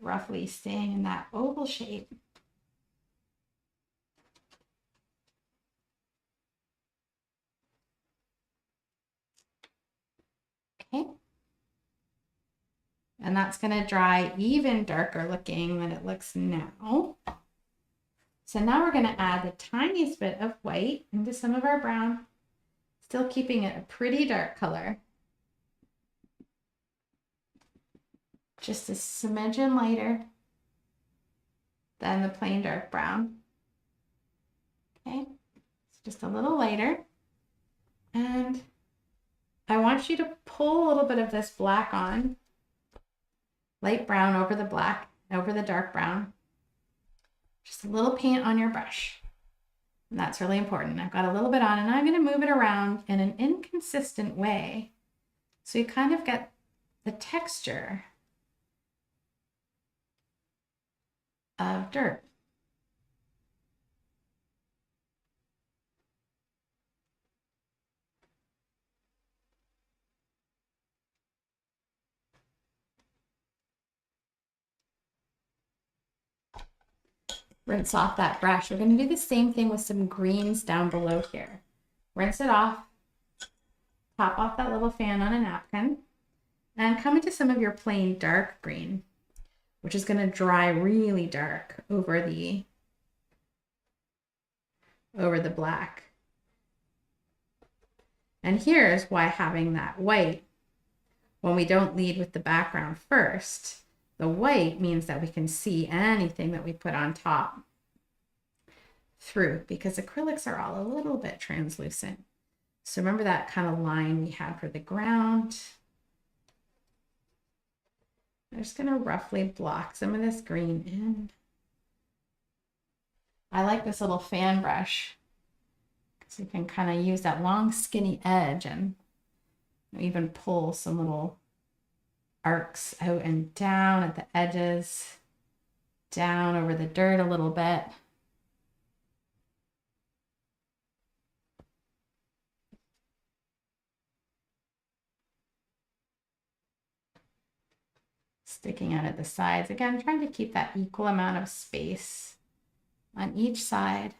Speaker 1: Roughly staying in that oval shape. Okay. and that's going to dry even darker looking than it looks now. So now we're going to add the tiniest bit of white into some of our brown, still keeping it a pretty dark color. Just a smidgen lighter than the plain dark brown. Okay, it's just a little lighter. And I want you to pull a little bit of this black on, light brown over the black, over the dark brown. Just a little paint on your brush. And that's really important. I've got a little bit on and I'm going to move it around in an inconsistent way. So you kind of get the texture of dirt. Rinse off that brush. We're going to do the same thing with some greens down below here. Rinse it off, top off that little fan on a napkin, and come into some of your plain dark green, which is going to dry really dark over the black. And here's why having that white, when we don't lead with the background first, the white means that we can see anything that we put on top through, because acrylics are all a little bit translucent. So remember that kind of line we had for the ground. I'm just going to roughly block some of this green in. I like this little fan brush because you can kind of use that long skinny edge and even pull some little arcs out and down at the edges, down over the dirt a little bit. Sticking out at the sides. Again, trying to keep that equal amount of space on each side.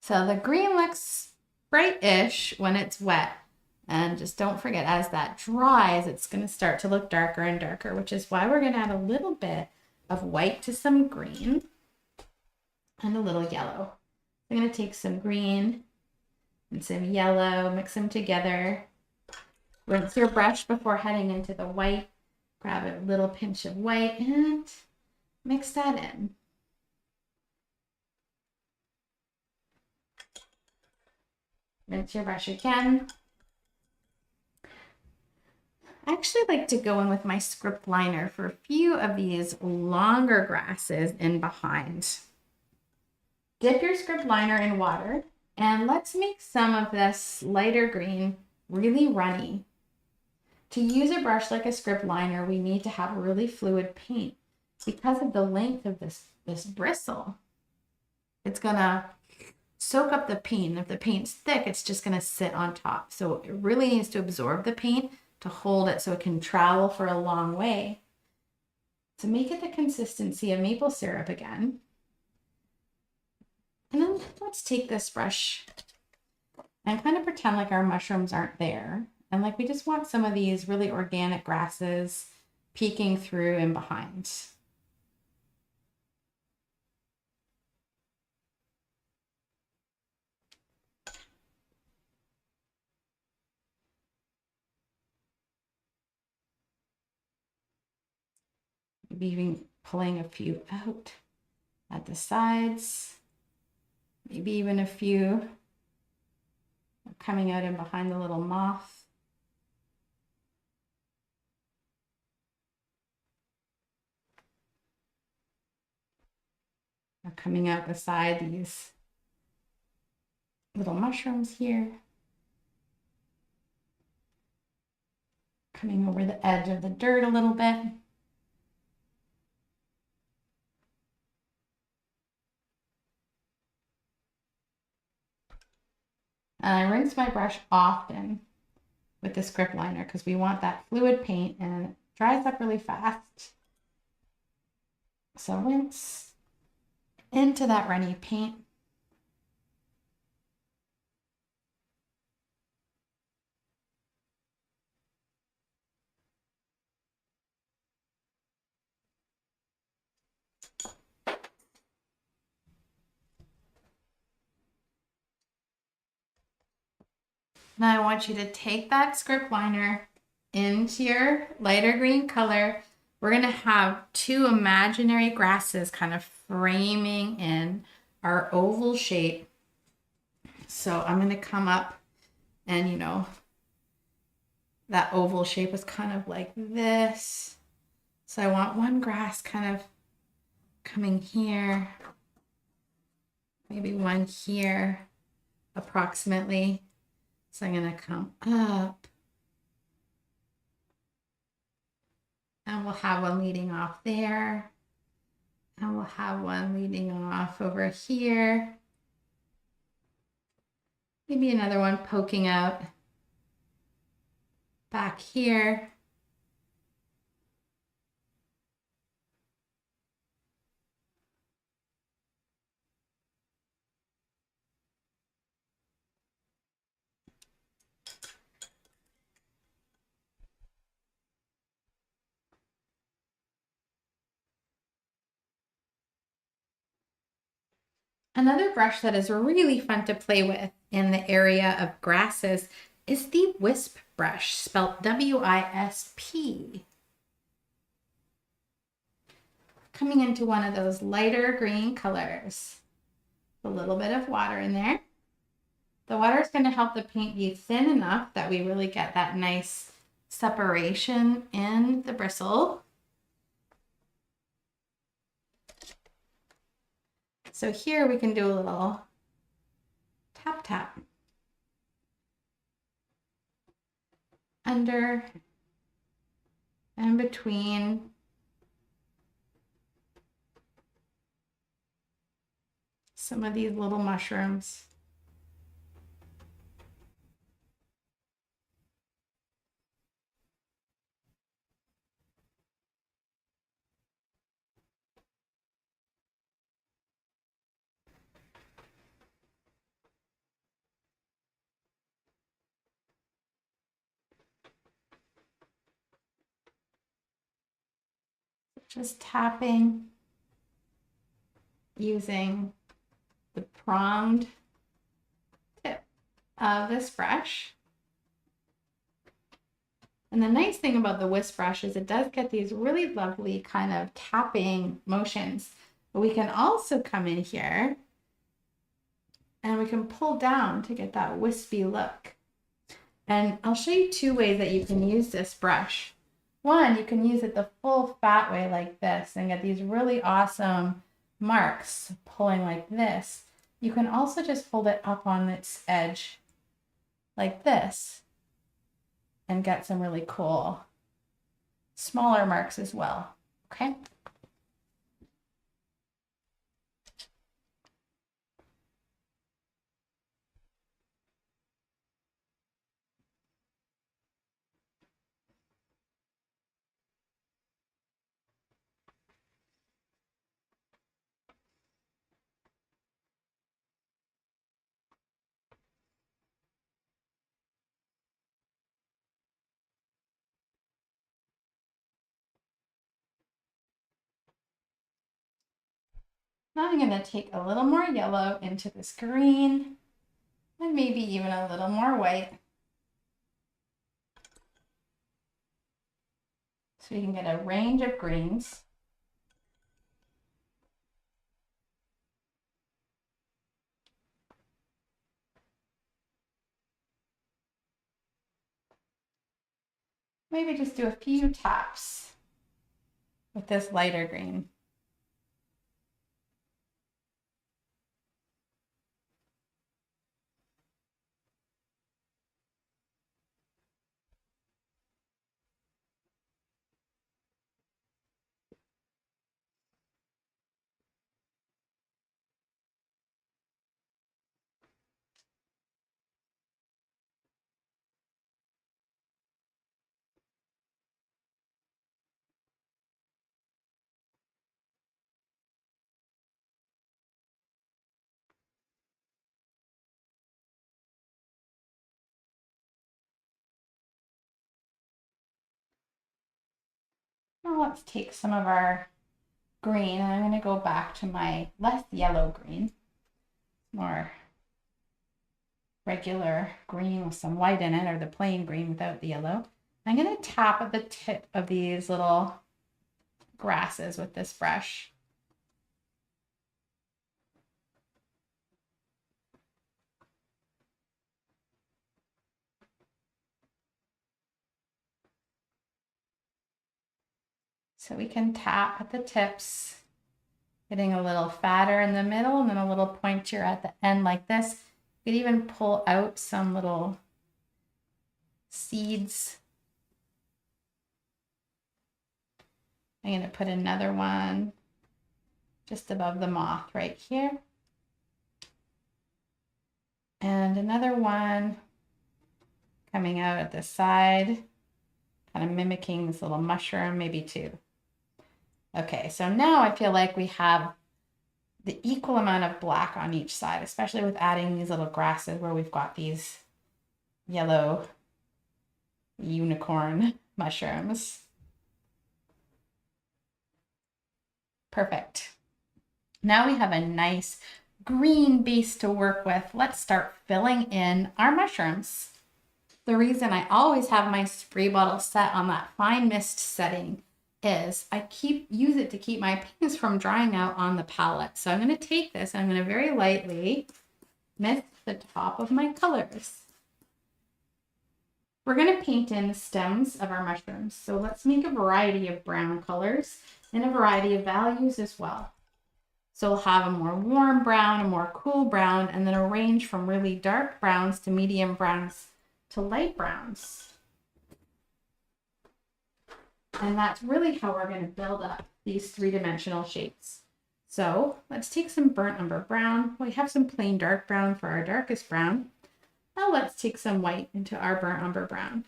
Speaker 1: So the green looks bright-ish when it's wet. And just don't forget, as that dries, it's going to start to look darker and darker, which is why we're going to add a little bit of white to some green and a little yellow. I'm going to take some green and some yellow, mix them together. Rinse your brush before heading into the white. Grab a little pinch of white and mix that in. Rinse your brush again. I actually like to go in with my script liner for a few of these longer grasses in behind. Dip your script liner in water and let's make some of this lighter green really runny. To use a brush like a script liner, we need to have really fluid paint because of the length of this bristle. It's gonna soak up the paint. If the paint's thick, it's just gonna sit on top. So it really needs to absorb the paint to hold it so it can travel for a long way. To make it the consistency of maple syrup again. And then let's take this brush and kind of pretend like our mushrooms aren't there. And like we just want some of these really organic grasses peeking through and behind. Maybe even pulling a few out at the sides. Maybe even a few coming out in behind the little moth. Or coming out beside these little mushrooms here. Coming over the edge of the dirt a little bit. And I rinse my brush often with the script liner because we want that fluid paint and it dries up really fast. So rinse into that runny paint. Now I want you to take that script liner into your lighter green color. We're going to have two imaginary grasses kind of framing in our oval shape. So I'm going to come up and, you know, that oval shape is kind of like this. So I want one grass kind of coming here, maybe one here approximately. So I'm going to come up and we'll have one leading off there. And we'll have one leading off over here. Maybe another one poking out back here. Another brush that is really fun to play with in the area of grasses is the Wisp brush, spelled W-I-S-P. Coming into one of those lighter green colors. A little bit of water in there. The water is going to help the paint be thin enough that we really get that nice separation in the bristle. So here we can do a little tap tap under and between some of these little mushrooms. Just tapping using the pronged tip of this brush. And the nice thing about the Wisp brush is it does get these really lovely kind of tapping motions. But we can also come in here and we can pull down to get that wispy look. And I'll show you two ways that you can use this brush. One, you can use it the full fat way like this and get these really awesome marks pulling like this. You can also just hold it up on its edge like this and get some really cool smaller marks as well, okay? Now I'm going to take a little more yellow into this green and maybe even a little more white. So you can get a range of greens. Maybe just do a few taps with this lighter green. Now let's take some of our green, and I'm going to go back to my less yellow green, more regular green with some white in it, or the plain green without the yellow. I'm going to tap at the tip of these little grasses with this brush. So we can tap at the tips, getting a little fatter in the middle and then a little pointier at the end like this. You could even pull out some little seeds. I'm going to put another one just above the moth right here. And another one coming out at the side, kind of mimicking this little mushroom, maybe two. Okay, so now I feel like we have the equal amount of black on each side, especially with adding these little grasses where we've got these yellow unicorn mushrooms. Perfect. Now we have a nice green base to work with. Let's start filling in our mushrooms. The reason I always have my spray bottle set on that fine mist setting is I use it to keep my paints from drying out on the palette. So I'm going to take this and I'm going to very lightly mist the top of my colors. We're going to paint in the stems of our mushrooms. So let's make a variety of brown colors and a variety of values as well. So we'll have a more warm brown, a more cool brown, and then a range from really dark browns to medium browns to light browns. And that's really how we're going to build up these three-dimensional shapes. So let's take some burnt umber brown. We have some plain dark brown for our darkest brown. Now let's take some white into our burnt umber brown,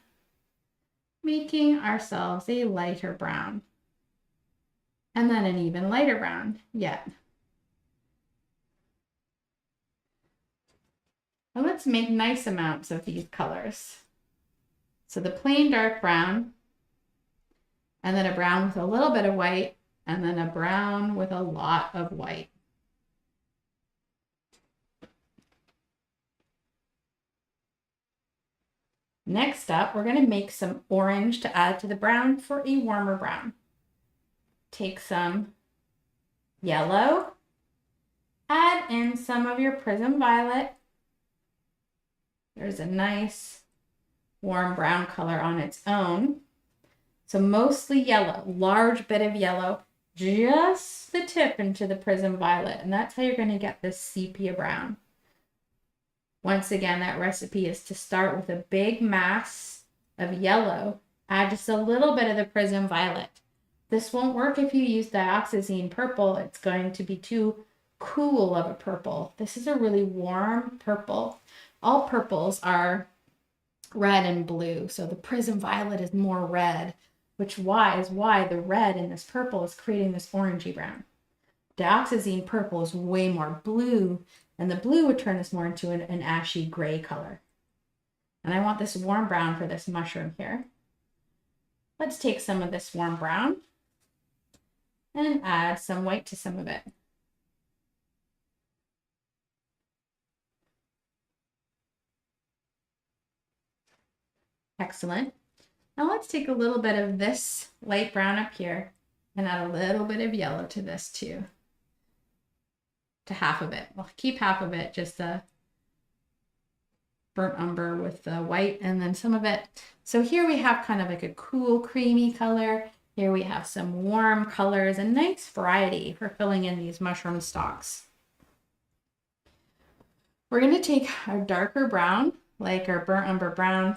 Speaker 1: making ourselves a lighter brown. And then an even lighter brown yet. And let's make nice amounts of these colors. So the plain dark brown, and then a brown with a little bit of white, and then a brown with a lot of white. Next up, we're going to make some orange to add to the brown for a warmer brown. Take some yellow, add in some of your prism violet. There's a nice warm brown color on its own. So mostly yellow, large bit of yellow, just the tip into the prism violet. And that's how you're going to get this sepia brown. Once again, that recipe is to start with a big mass of yellow, add just a little bit of the prism violet. This won't work if you use dioxazine purple. It's going to be too cool of a purple. This is a really warm purple. All purples are red and blue, so the prism violet is more red, which is why the red in this purple is creating this orangey brown. Dioxazine purple is way more blue, and the blue would turn this more into an ashy gray color. And I want this warm brown for this mushroom here. Let's take some of this warm brown and add some white to some of it. Excellent. Now let's take a little bit of this light brown up here and add a little bit of yellow to this too. To half of it. We'll keep half of it, just the burnt umber with the white and then some of it. So here we have kind of like a cool creamy color. Here we have some warm colors, a nice variety for filling in these mushroom stalks. We're going to take our darker brown, like our burnt umber brown.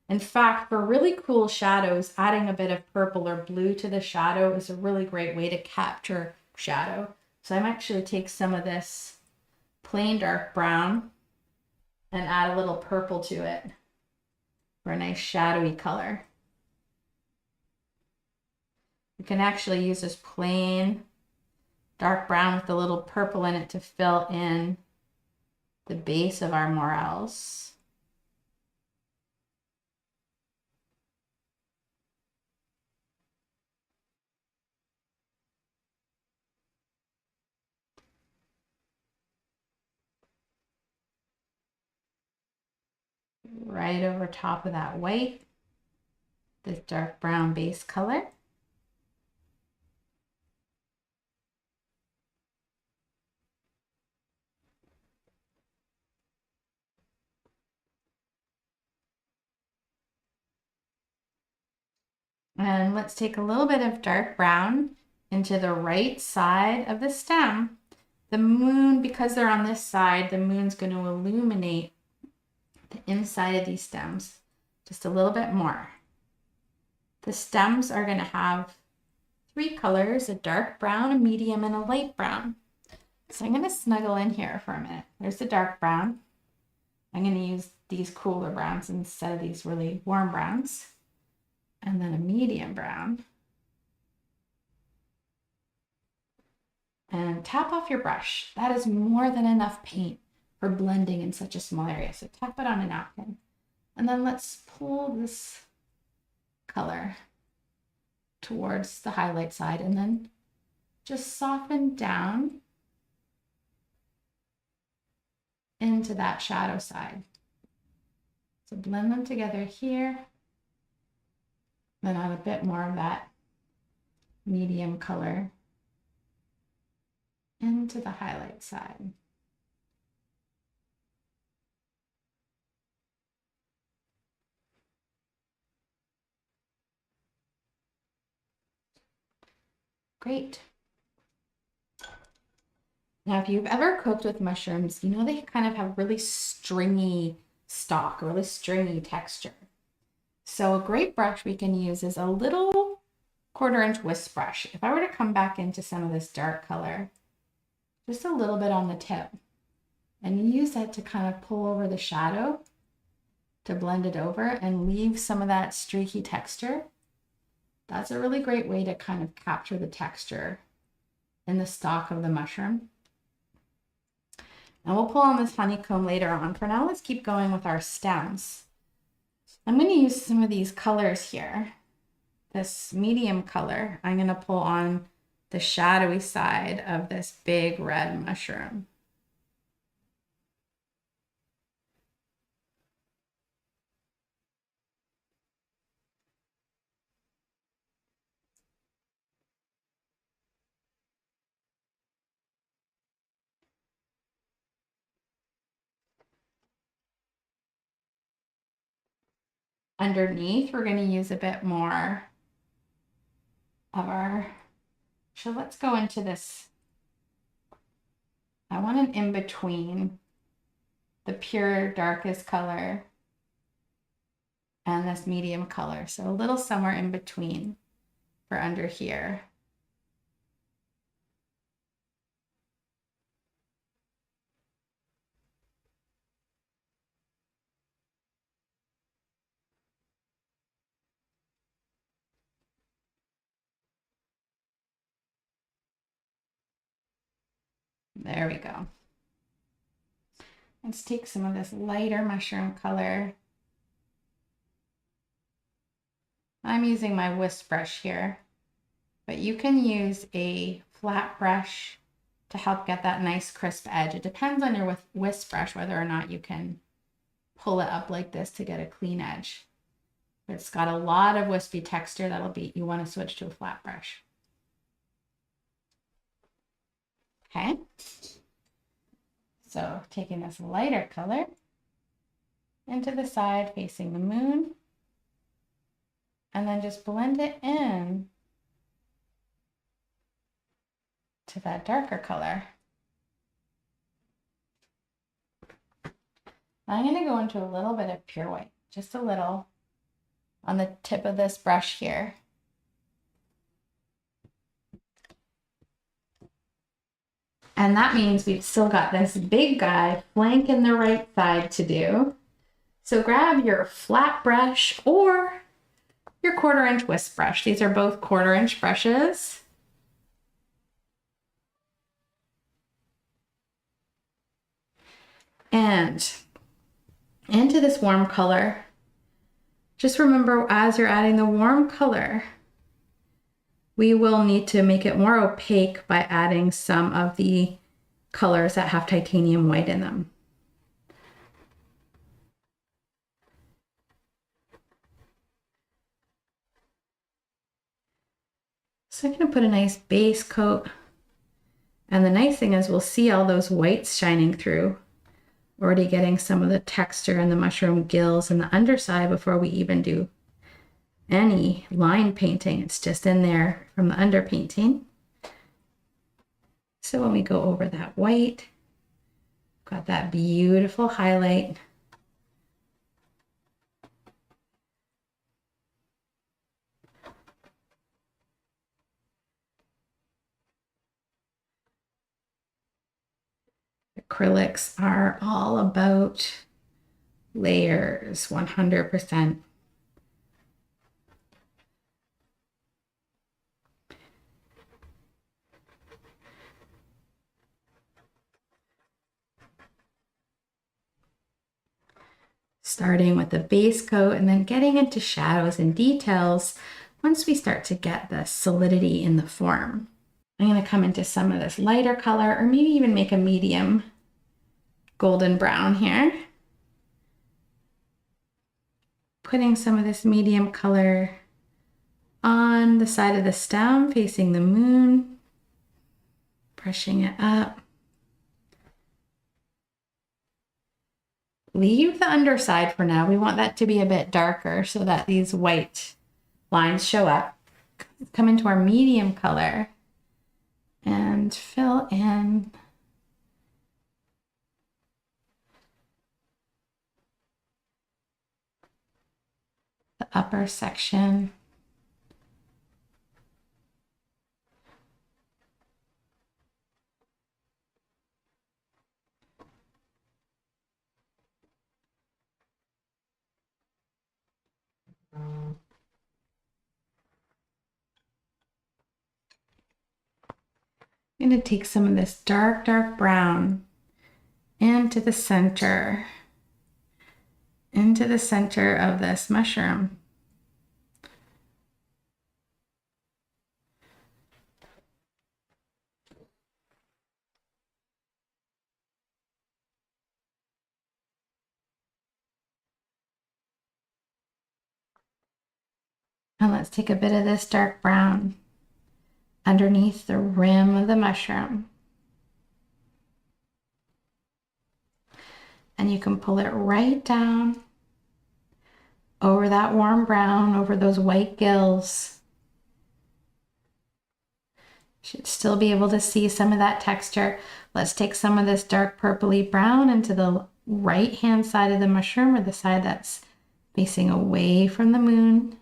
Speaker 1: In fact, for really cool shadows, adding a bit of purple or blue to the shadow is a really great way to capture shadow. So I'm actually take some of this plain dark brown and add a little purple to it for a nice shadowy color. You can actually use this plain dark brown with a little purple in it to fill in the base of our morels. right over top of that white, this dark brown base color. And let's take a little bit of dark brown into the right side of the stem. The moon, because they're on this side, the moon's going to illuminate the inside of these stems just a little bit more. The stems are going to have 3 colors, a dark brown, a medium, and a light brown. So I'm going to snuggle in here for a minute. There's the dark brown. I'm going to use these cooler browns instead of these really warm browns. And then a medium brown. And tap off your brush. That is more than enough paint for blending in such a small area. So tap it on a napkin. And then let's pull this color towards the highlight side and then just soften down into that shadow side. So blend them together here. Then add a bit more of that medium color into the highlight side. Great. Now, if you've ever cooked with mushrooms, you know they kind of have really stringy stalk, really stringy texture. So a great brush we can use is a little 1/4 inch whisk brush. If I were to come back into some of this dark color, just a little bit on the tip, and use that to kind of pull over the shadow to blend it over and leave some of that streaky texture. That's a really great way to kind of capture the texture in the stalk of the mushroom. And we'll pull on this honeycomb later on. For now, let's keep going with our stems. I'm going to use some of these colors here. This medium color, I'm going to pull on the shadowy side of this big red mushroom. Underneath, we're going to use a bit more of our, so let's go into this. I want an in-between the pure darkest color and this medium color. So a little somewhere in between for under here. There we go. Let's take some of this lighter mushroom color. I'm using my whisk brush here, but you can use a flat brush to help get that nice crisp edge. It depends on your whisk brush whether or not you can pull it up like this to get a clean edge. If it's got a lot of wispy texture, you want to switch to a flat brush. Okay, so taking this lighter color into the side facing the moon, and then just blend it in to that darker color. I'm going to go into a little bit of pure white, just a little on the tip of this brush here. And that means we've still got this big guy flanking the right side to do. So grab your flat brush or your 1/4 inch whisk brush. These are both 1/4 inch brushes. And into this warm color, just remember as you're adding the warm color, we will need to make it more opaque by adding some of the colors that have titanium white in them. So I'm going to put a nice base coat. And the nice thing is we'll see all those whites shining through, already getting some of the texture and the mushroom gills in the underside before we even do any line painting. It's just in there from the underpainting. So when we go over that white, got that beautiful highlight. Acrylics are all about layers, 100%. Starting with the base coat and then getting into shadows and details once we start to get the solidity in the form. I'm going to come into some of this lighter color, or maybe even make a medium golden brown here. Putting some of this medium color on the side of the stem facing the moon, brushing it up. Leave the underside for now. We want that to be a bit darker so that these white lines show up. Come into our medium color and fill in the upper section. I'm going to take some of this dark brown into the center of this mushroom. And let's take a bit of this dark brown underneath the rim of the mushroom. And you can pull it right down over that warm brown, over those white gills. Should still be able to see some of that texture. Let's take some of this dark purpley brown into the right hand side of the mushroom, or the side that's facing away from the moon.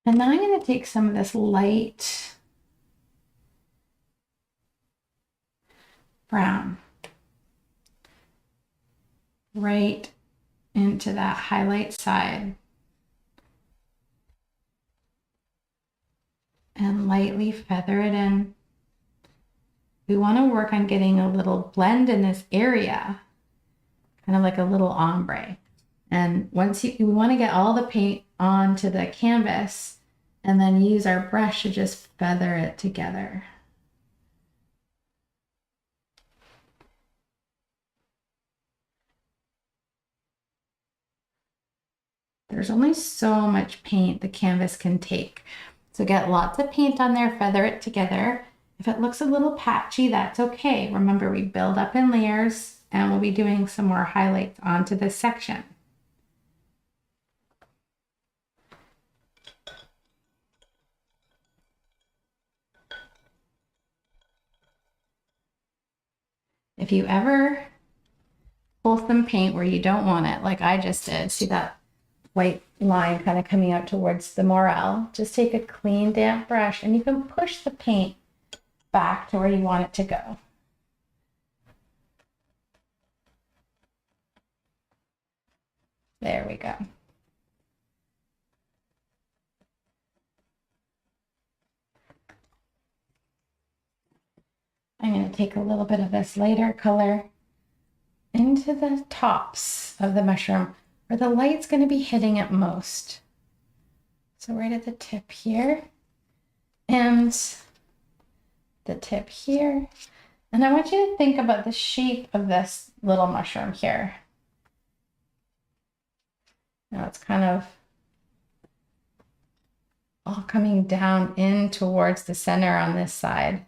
Speaker 1: And now I'm going to take some of this light brown right into that highlight side and lightly feather it in. We want to work on getting a little blend in this area, kind of like a little ombre. And we want to get all the paint onto the canvas and then use our brush to just feather it together. There's only so much paint the canvas can take. So get lots of paint on there, feather it together. If it looks a little patchy, that's okay. Remember, we build up in layers and we'll be doing some more highlights onto this section. If you ever pull some paint where you don't want it, like I just did, see that white line kind of coming out towards the morel, just take a clean damp brush and you can push the paint back to where you want it to go. There we go. I'm going to take a little bit of this lighter color into the tops of the mushroom where the light's going to be hitting it most. So right at the tip here and the tip here. And I want you to think about the shape of this little mushroom here. Now it's kind of all coming down in towards the center on this side.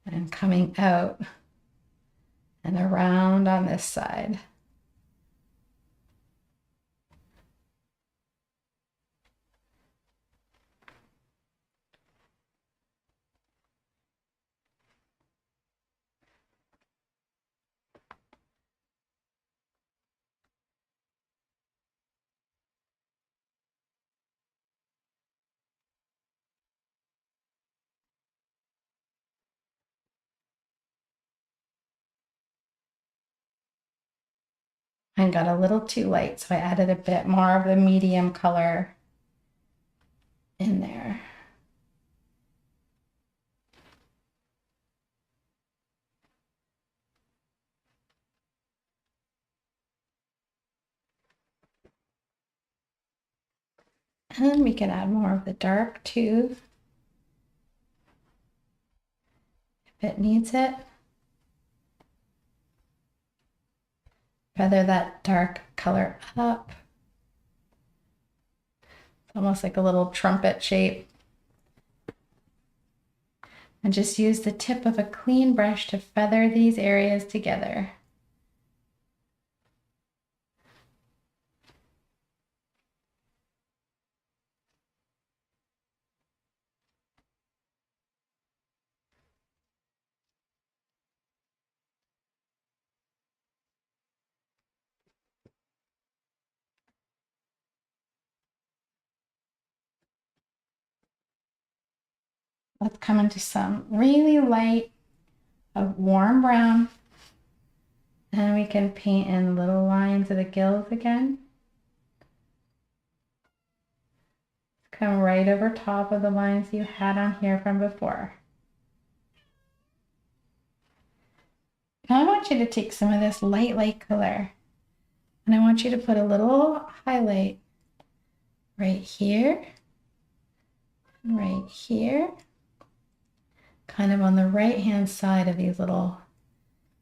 Speaker 1: And coming out and around on this side. I got a little too light, so I added a bit more of the medium color in there. And we can add more of the dark too, if it needs it. Feather that dark color up. It's almost like a little trumpet shape. And just use the tip of a clean brush to feather these areas together. Let's come into some really light of warm brown. And we can paint in little lines of the gills again. Come right over top of the lines you had on here from before. Now I want you to take some of this light color and I want you to put a little highlight right here, kind of on the right hand side of these little,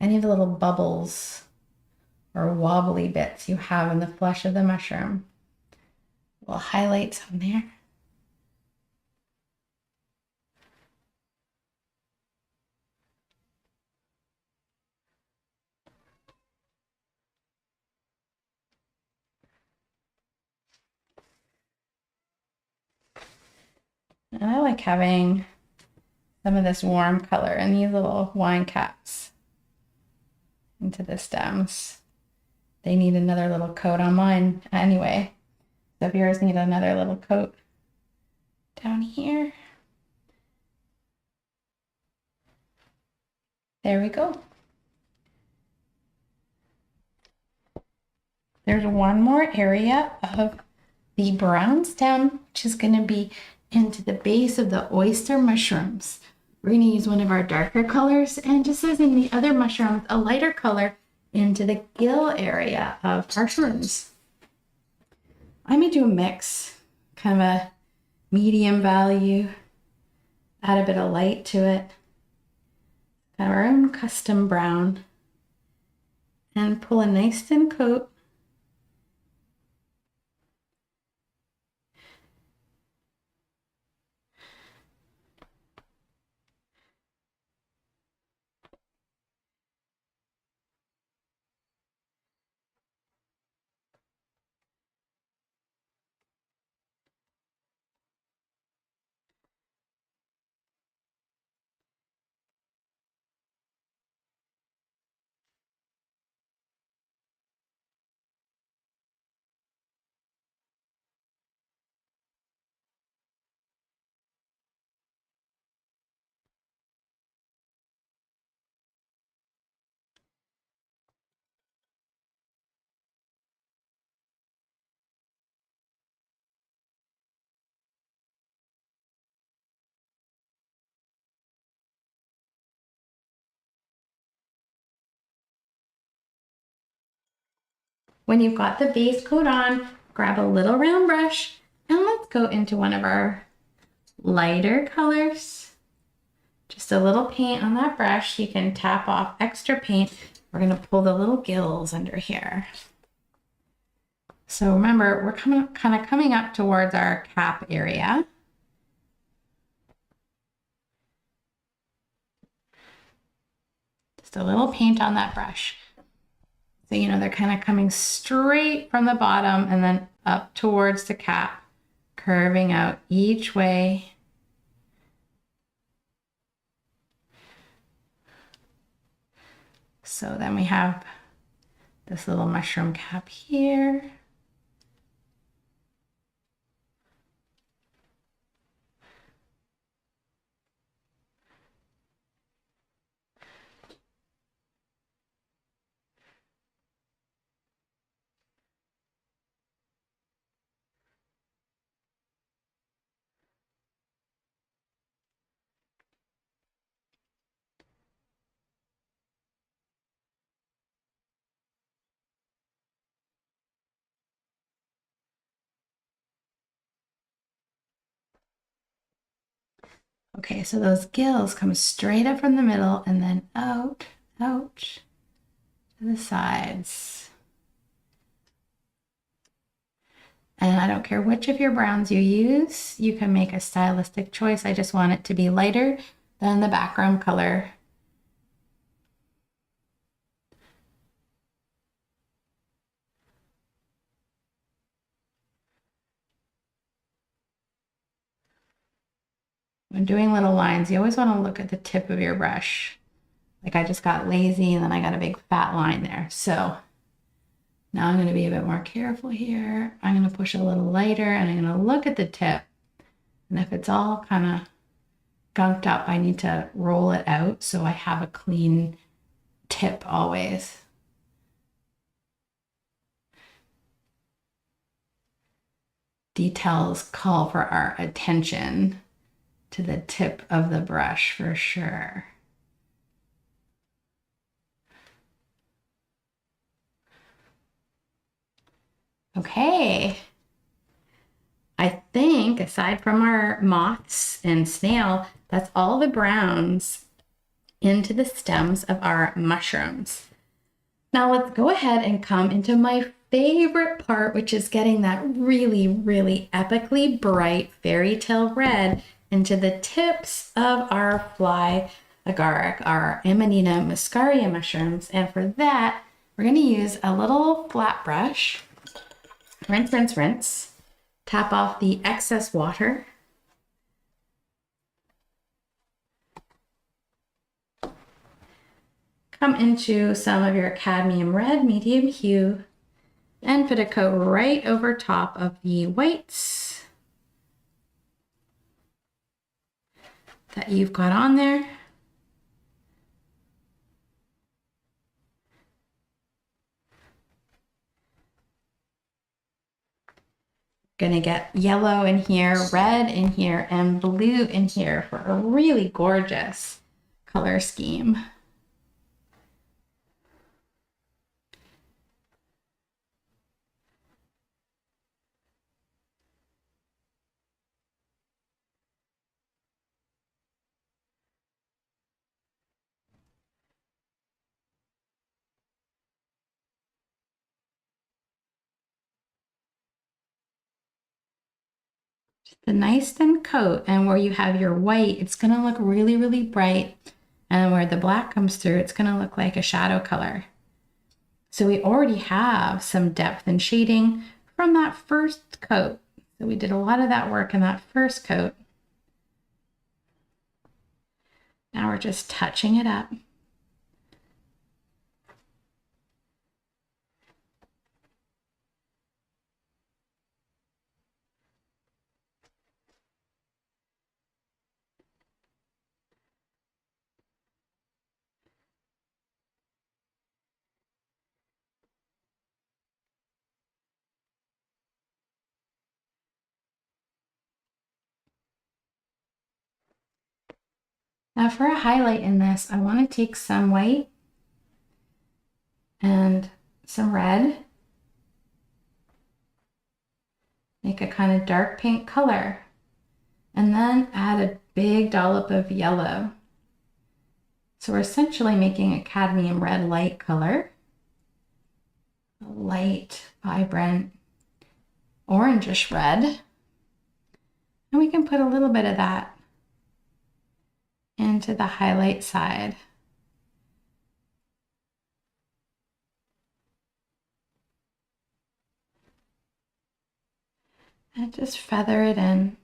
Speaker 1: any of the little bubbles or wobbly bits you have in the flesh of the mushroom. We'll highlight some there. And I like having some of this warm color in these little wine caps into the stems. They need another little coat on mine anyway. So if yours need another little coat down here. There we go. There's one more area of the brown stem, which is going to be into the base of the oyster mushrooms. We're going to use one of our darker colors, and just as in the other mushrooms, a lighter color into the gill area of our shrooms. I may do a mix, kind of a medium value, add a bit of light to it, kind of our own custom brown, and pull a nice thin coat. when you've got the base coat on, grab a little round brush and let's go into one of our lighter colors. Just a little paint on that brush. You can tap off extra paint. We're going to pull the little gills under here. So remember, we're kind of coming up towards our cap area. Just a little paint on that brush. So, you know, they're kind of coming straight from the bottom and then up towards the cap, curving out each way. So then we have this little mushroom cap here. Okay, so those gills come straight up from the middle and then out to the sides. And I don't care which of your browns you use, you can make a stylistic choice. I just want it to be lighter than the background color. When doing little lines, you always want to look at the tip of your brush. Like I just got lazy and then I got a big fat line there. So now I'm going to be a bit more careful here. I'm going to push a little lighter and I'm going to look at the tip. And if it's all kind of gunked up, I need to roll it out so I have a clean tip always. Details call for our attention to the tip of the brush for sure. Okay. I think aside from our moths and snail, that's all the browns into the stems of our mushrooms. Now let's go ahead and come into my favorite part, which is getting that really, really epically bright fairy tale red into the tips of our fly agaric, our Amanita muscaria mushrooms. And for that, we're going to use a little flat brush. Rinse, rinse, rinse. Tap off the excess water. Come into some of your cadmium red, medium hue, and put a coat right over top of the whites that you've got on there. Gonna get yellow in here, red in here, and blue in here for a really gorgeous color scheme. The nice thin coat, and where you have your white, it's going to look really, really bright. And where the black comes through, it's going to look like a shadow color. So we already have some depth and shading from that first coat. So we did a lot of that work in that first coat. Now we're just touching it up. Now for a highlight in this, I want to take some white and some red make a kind of dark pink color, and then add a big dollop of yellow. So we're essentially making a cadmium red light color, a light, vibrant, orangish red. And we can put a little bit of that into the highlight side. And just feather it in.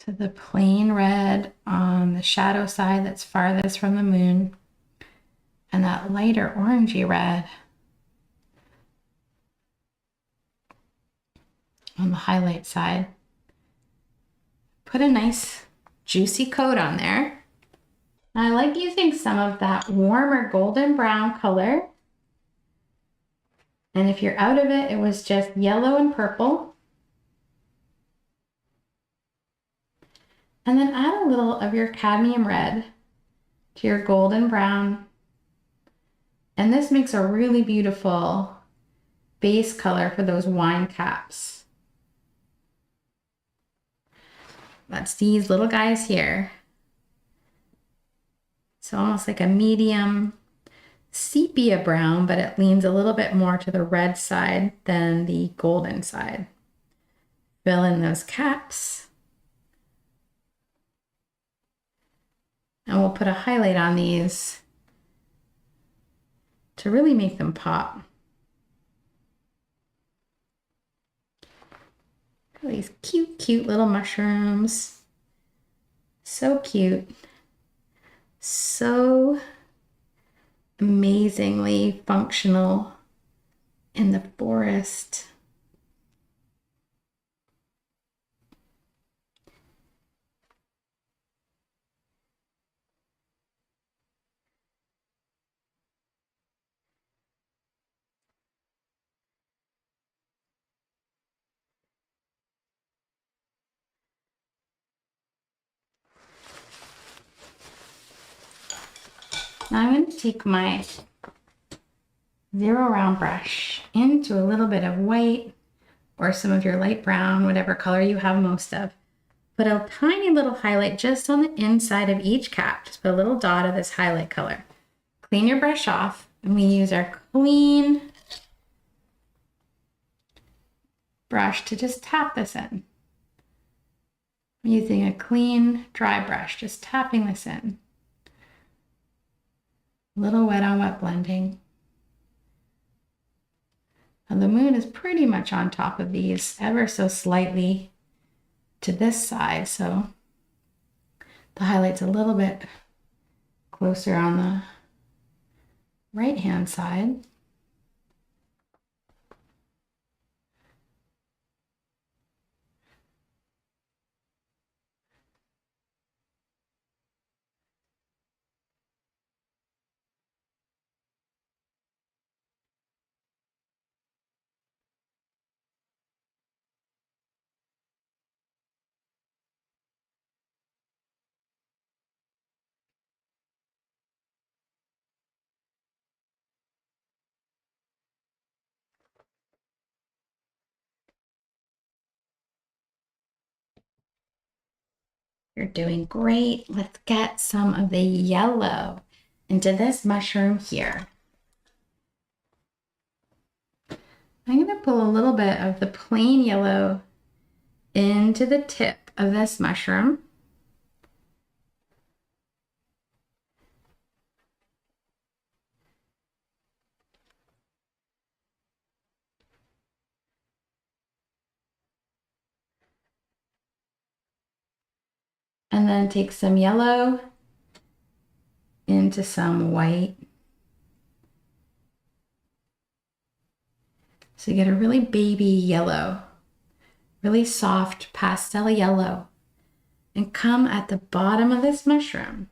Speaker 1: To the plain red on the shadow side that's farthest from the moon, and that lighter orangey red on the highlight side. Put a nice juicy coat on there. I like using some of that warmer golden brown color. And if you're out of it, it was just yellow and purple. And then add a little of your cadmium red to your golden brown. And this makes a really beautiful base color for those wine caps. That's these little guys here. So almost like a medium sepia brown, but it leans a little bit more to the red side than the golden side. Fill in those caps. And we'll put a highlight on these to really make them pop. These cute, cute little mushrooms. So cute. So amazingly functional in the forest. Now I'm going to take my zero round brush into a little bit of white or some of your light brown, whatever color you have most of. Put a tiny little highlight just on the inside of each cap. Just put a little dot of this highlight color. Clean your brush off, and we use our clean brush to just tap this in. I'm using a clean, dry brush, just tapping this in. A little wet on wet blending. And the moon is pretty much on top of these, ever so slightly to this side, so the highlight's a little bit closer on the right hand side. You're doing great. Let's get some of the yellow into this mushroom here. I'm going to pull a little bit of the plain yellow into the tip of this mushroom. And then take some yellow into some white. So you get a really baby yellow, really soft pastel yellow, and come at the bottom of this mushroom.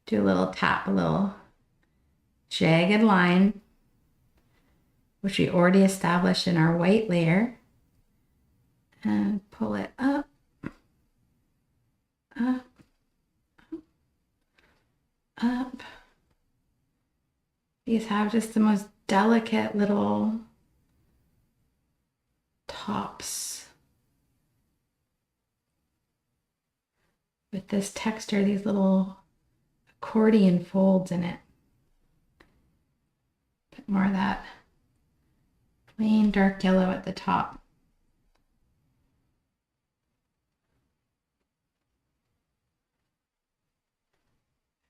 Speaker 1: Do a little tap, a little jagged line, which we already established in our white layer, and pull it up, up, up. These have just the most delicate little tops with this texture, these little accordion folds in it. Bit more of that plain dark yellow at the top.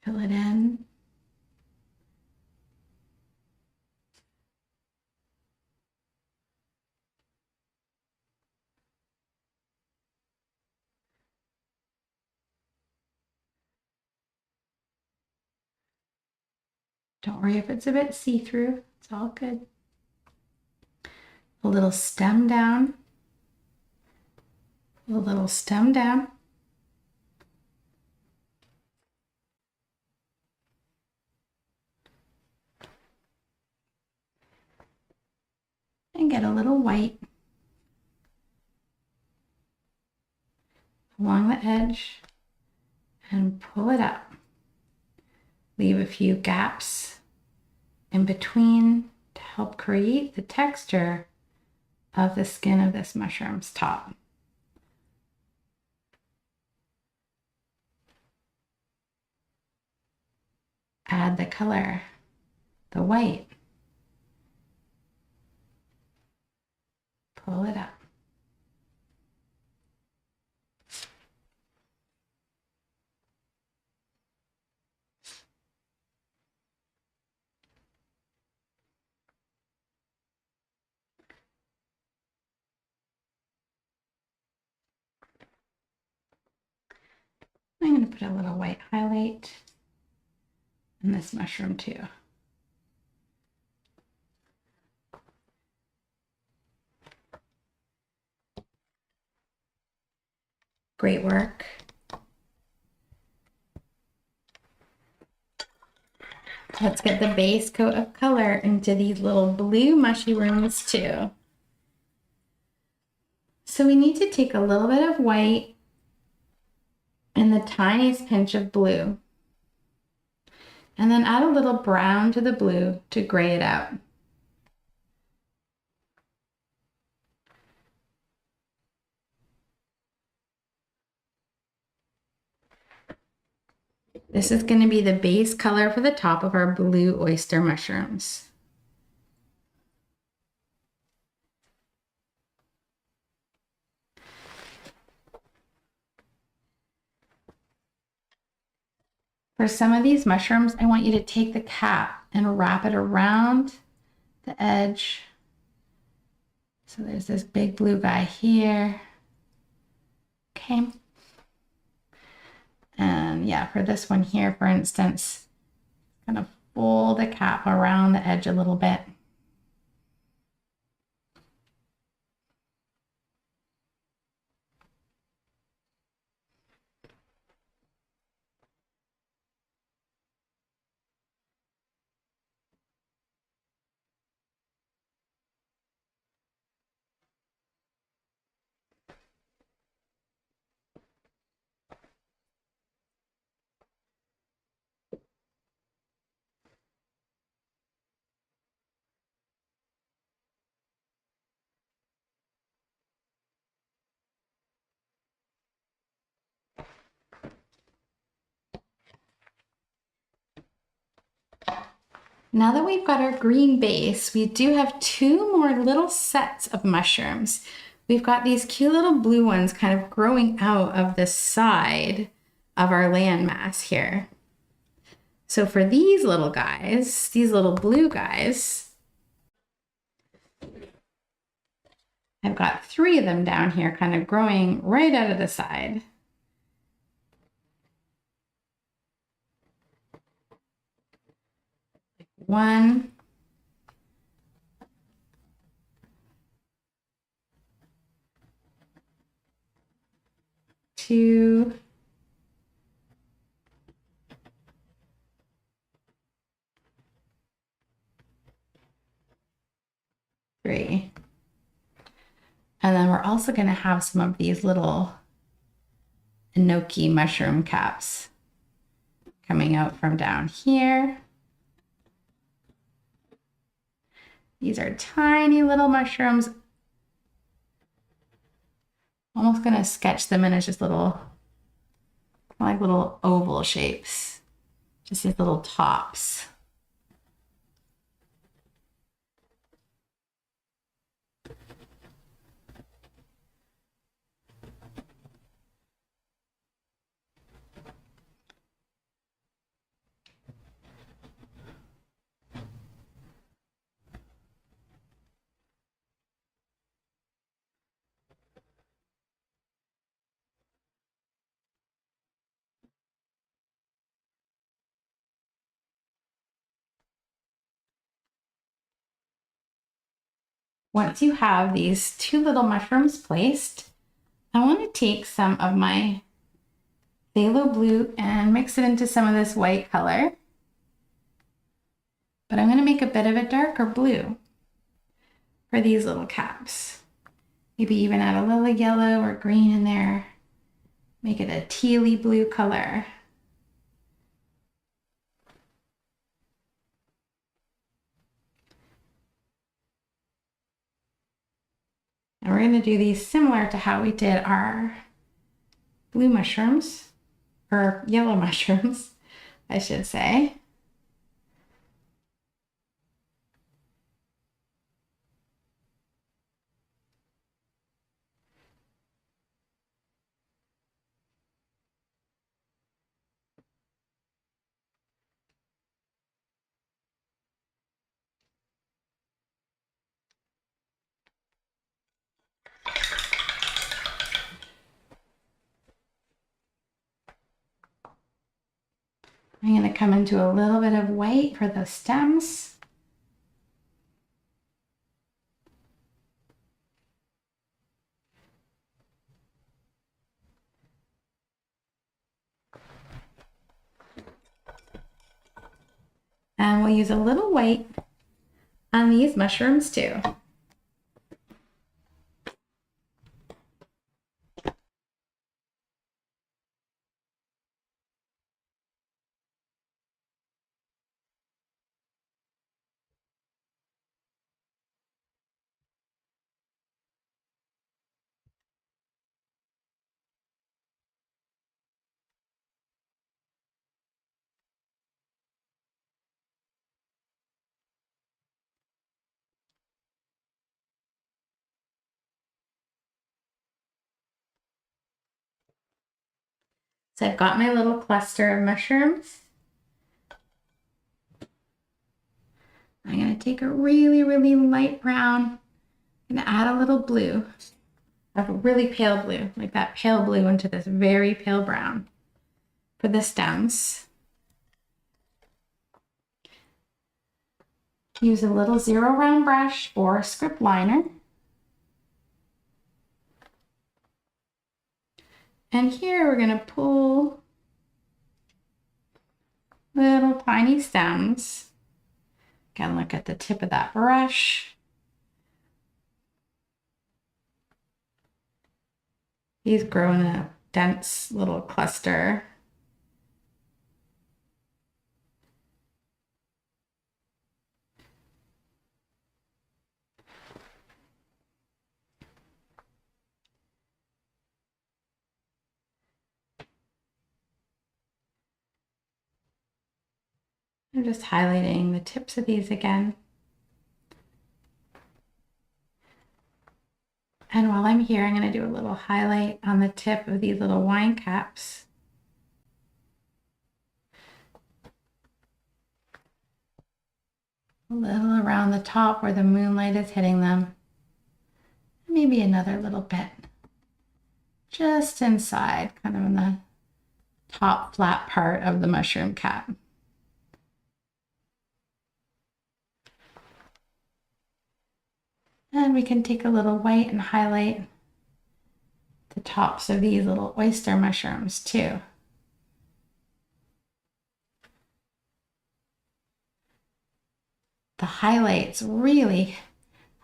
Speaker 1: Fill it in. Don't worry if it's a bit see-through, it's all good. A little stem down, a little stem down. And get a little white along the edge and pull it up. Leave a few gaps in between to help create the texture of the skin of this mushroom's top. Add the color, the white. Pull it up. I'm going to put a little white highlight in this mushroom too. Great work. Let's get the base coat of color into these little blue mushrooms too. So we need to take a little bit of white and the tiniest pinch of blue, and then add a little brown to the blue to gray it out. This is going to be the base color for the top of our blue oyster mushrooms. For some of these mushrooms, I want you to take the cap and wrap it around the edge. So there's this big blue guy here. Okay. And yeah, for this one here, for instance, kind of fold the cap around the edge a little bit. Now that we've got our green base, we do have two more little sets of mushrooms. We've got these cute little blue ones kind of growing out of the side of our landmass here. So for these little guys, these little blue guys, I've got 3 of them down here kind of growing right out of the side. 1, 2, 3. And then we're also going to have some of these little enoki mushroom caps coming out from down here. These are tiny little mushrooms. Almost going to sketch them in as just little, like little oval shapes. Just these little tops. Once you have these 2 little mushrooms placed, I want to take some of my phthalo blue and mix it into some of this white color. But I'm going to make a bit of a darker blue for these little caps. Maybe even add a little yellow or green in there. Make it a tealy blue color. And we're going to do these similar to how we did our blue mushrooms, or yellow mushrooms, I should say. I'm going to come into a little bit of white for the stems. And we'll use a little white on these mushrooms too. So I've got my little cluster of mushrooms. I'm going to take a really, really light brown. I'm going to add a little blue, a really pale blue, like that pale blue into this very pale brown for the stems. Use a little zero round brush or script liner. And here we're going to pull little tiny stems. Again, look at the tip of that brush. These grow in a dense little cluster. I'm just highlighting the tips of these again. And while I'm here, I'm going to do a little highlight on the tip of these little wine caps. A little around the top where the moonlight is hitting them. Maybe another little bit just inside, kind of in the top flat part of the mushroom cap. And we can take a little white and highlight the tops of these little oyster mushrooms too. The highlights really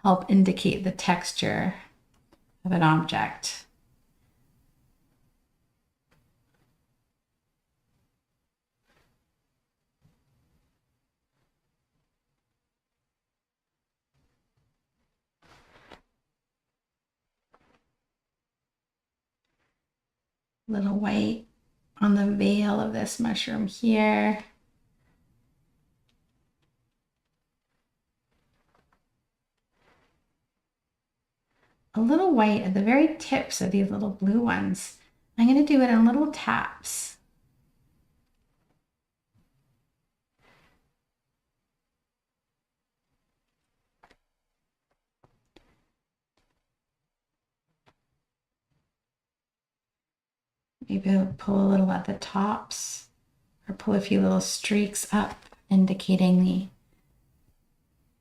Speaker 1: help indicate the texture of an object. Little white on the veil of this mushroom here. A little white at the very tips of these little blue ones. I'm going to do it in little taps. Maybe I'll pull a little at the tops or pull a few little streaks up, indicating the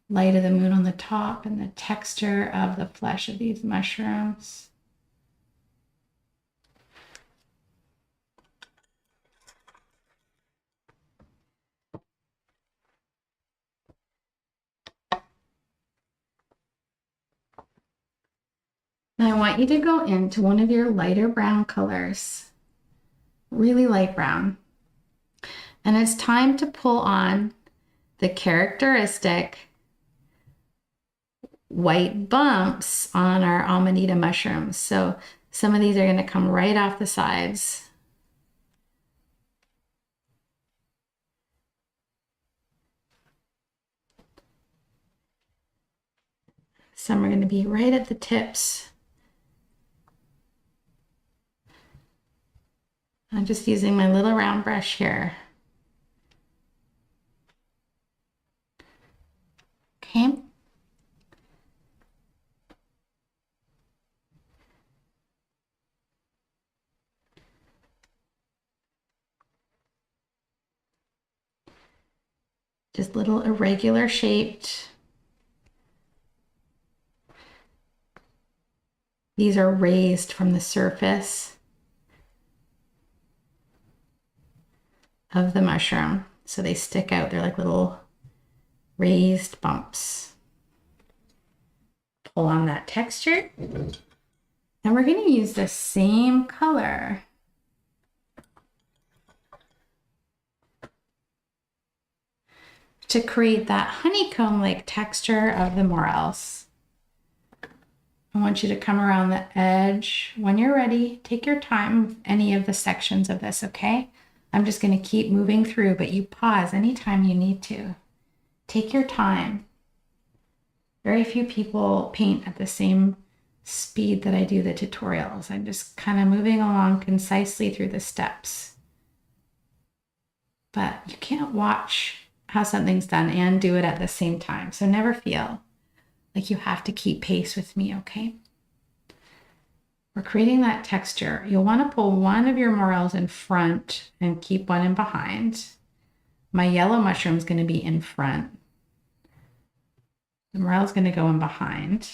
Speaker 1: light of the moon on the top and the texture of the flesh of these mushrooms. Now I want you to go into one of your lighter brown colors, really light brown. And it's time to pull on the characteristic white bumps on our Amanita mushrooms. So some of these are going to come right off the sides. Some are going to be right at the tips. I'm just using my little round brush here. Okay. Just little irregular shaped. These are raised from the surface of the mushroom, so they stick out. They're like little raised bumps. Pull on that texture. And we're going to use the same color to create that honeycomb-like texture of the morels. I want you to come around the edge. When you're ready, take your time with any of the sections of this, okay? I'm just going to keep moving through, but you pause anytime you need to. Take your time. Very few people paint at the same speed that I do the tutorials. I'm just kind of moving along concisely through the steps. But you can't watch how something's done and do it at the same time. So never feel like you have to keep pace with me, okay? We're creating that texture. You'll want to pull one of your morels in front and keep one in behind. My yellow mushroom is going to be in front. The morel is going to go in behind.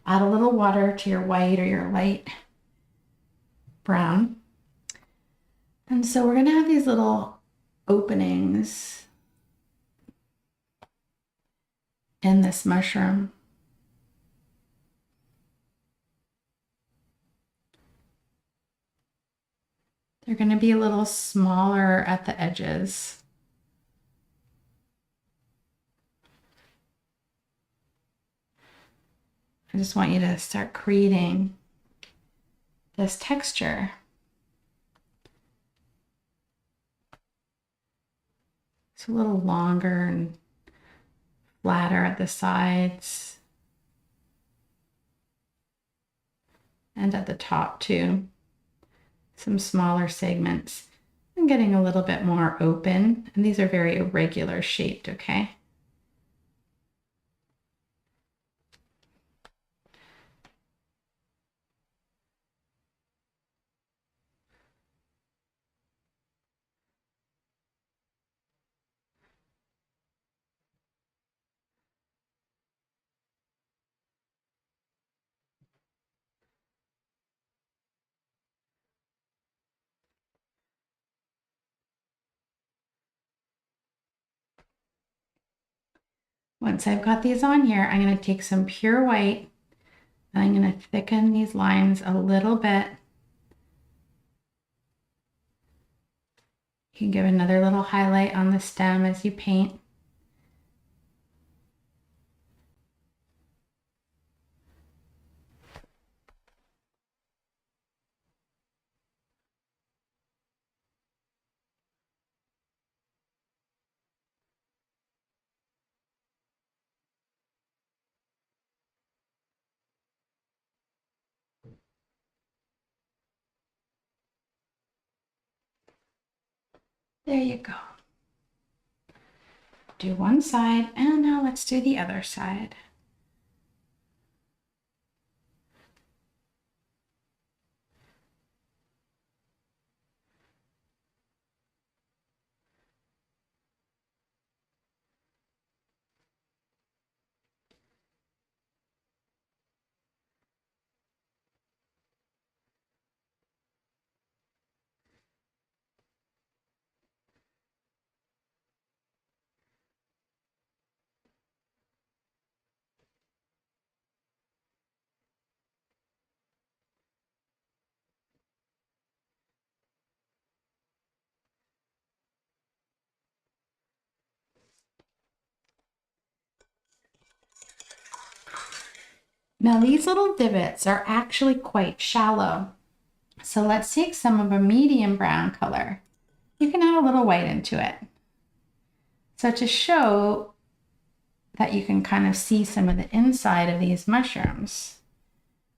Speaker 1: Add a little water to your white or your light brown. And so we're going to have these little openings in this mushroom. They're going to be a little smaller at the edges. I just want you to start creating this texture. It's a little longer and flatter at the sides and at the top too. Some smaller segments. I'm getting a little bit more open, and these are very irregular shaped, okay? Once I've got these on here, I'm going to take some pure white and I'm going to thicken these lines a little bit. You can give another little highlight on the stem as you paint. There you go. Do one side, and now let's do the other side. Now these little divots are actually quite shallow. So let's take some of a medium brown color. You can add a little white into it. So to show that you can kind of see some of the inside of these mushrooms,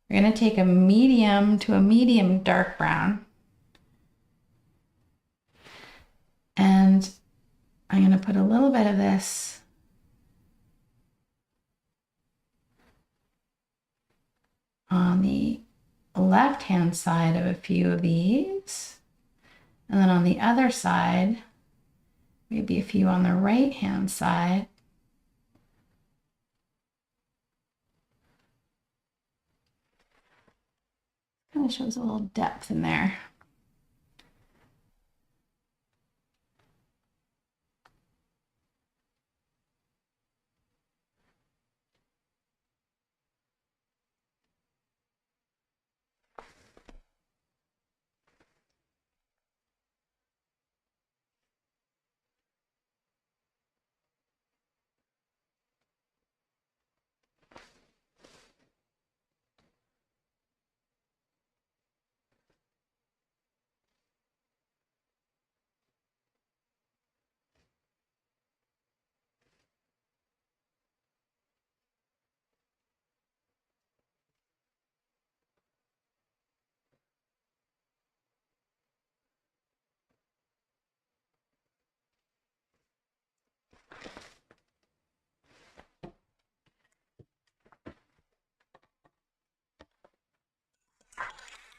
Speaker 1: we're going to take a medium to a medium dark brown. And I'm going to put a little bit of this on the left-hand side of a few of these. And then on the other side, maybe a few on the right-hand side. Kind of shows a little depth in there.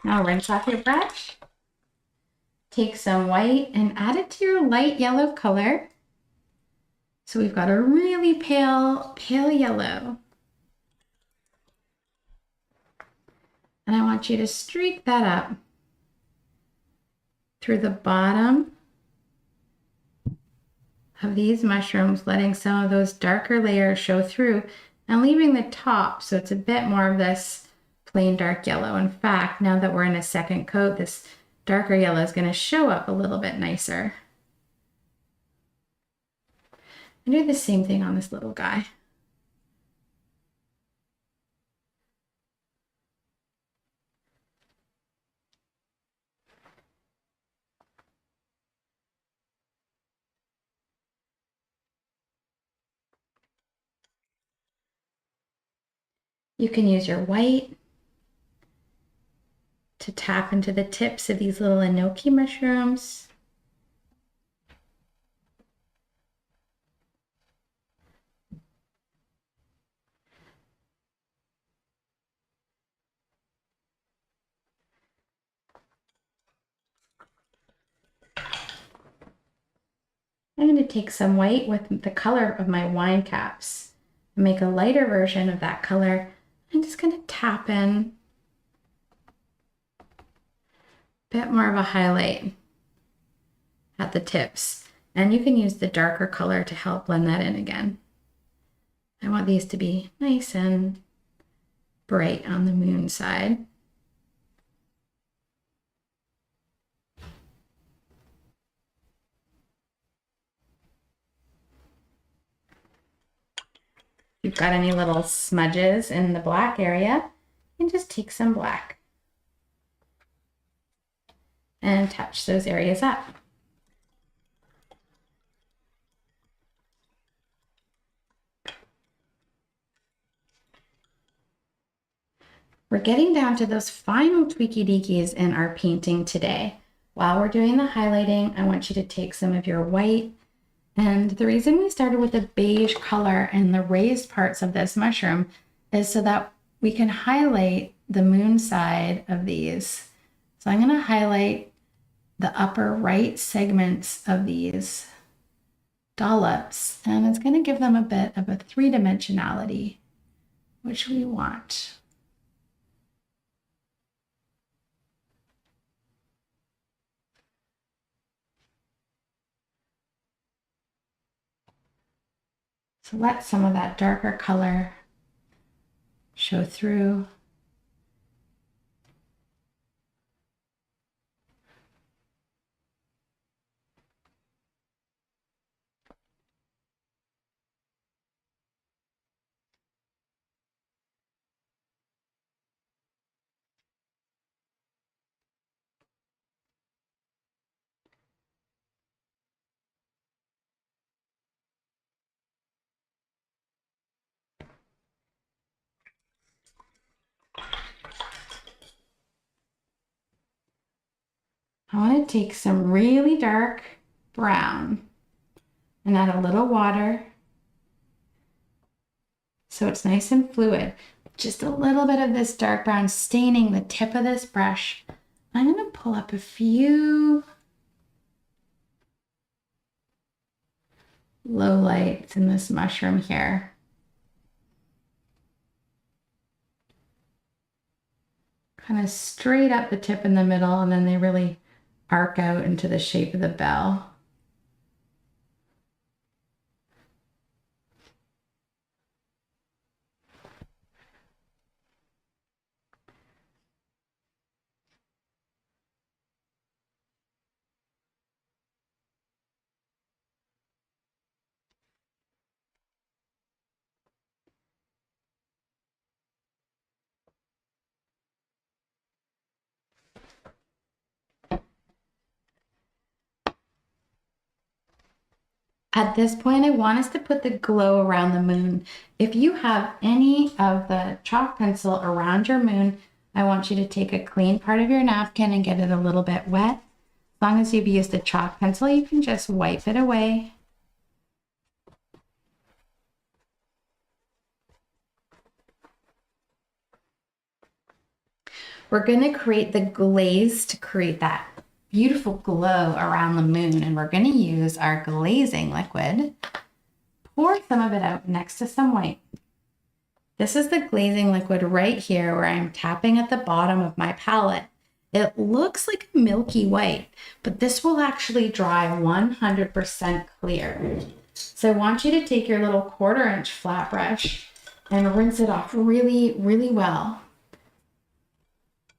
Speaker 1: Now rinse off your brush. Take some white and add it to your light yellow color. So we've got a really pale yellow. And I want you to streak that up through the bottom of these mushrooms, letting some of those darker layers show through and leaving the top so it's a bit more of this plain dark yellow. In fact, now that we're in a second coat, this darker yellow is going to show up a little bit nicer. And do the same thing on this little guy. You can use your white to tap into the tips of these little enoki mushrooms. I'm going to take some white with the color of my wine caps and make a lighter version of that color. I'm just going to tap in a bit more of a highlight at the tips. And you can use the darker color to help blend that in again. I want these to be nice and bright on the moon side. If you've got any little smudges in the black area, you can just take some black and touch those areas up. We're getting down to those final tweaky deakies in our painting today. While we're doing the highlighting, I want you to take some of your white. And the reason we started with a beige color in the raised parts of this mushroom is so that we can highlight the moon side of these. So I'm going to highlight the upper right segments of these dollops, and it's going to give them a bit of a three-dimensionality, which we want. So let some of that darker color show through. I want to take some really dark brown and add a little water so it's nice and fluid. Just a little bit of this dark brown staining the tip of this brush. I'm going to pull up a few low lights in this mushroom here. Kind of straight up the tip in the middle, and then they really arc out into the shape of the bell. At this point, I want us to put the glow around the moon. If you have any of the chalk pencil around your moon, I want you to take a clean part of your napkin and get it a little bit wet. As long as you've used a chalk pencil, you can just wipe it away. We're going to create the glaze to create that beautiful glow around the moon, and we're going to use our glazing liquid. Pour some of it out next to some white. This is the glazing liquid right here where I'm tapping at the bottom of my palette. It looks like a milky white, but this will actually dry 100% clear. So I want you to take your little 1/4 inch flat brush and rinse it off really, really well.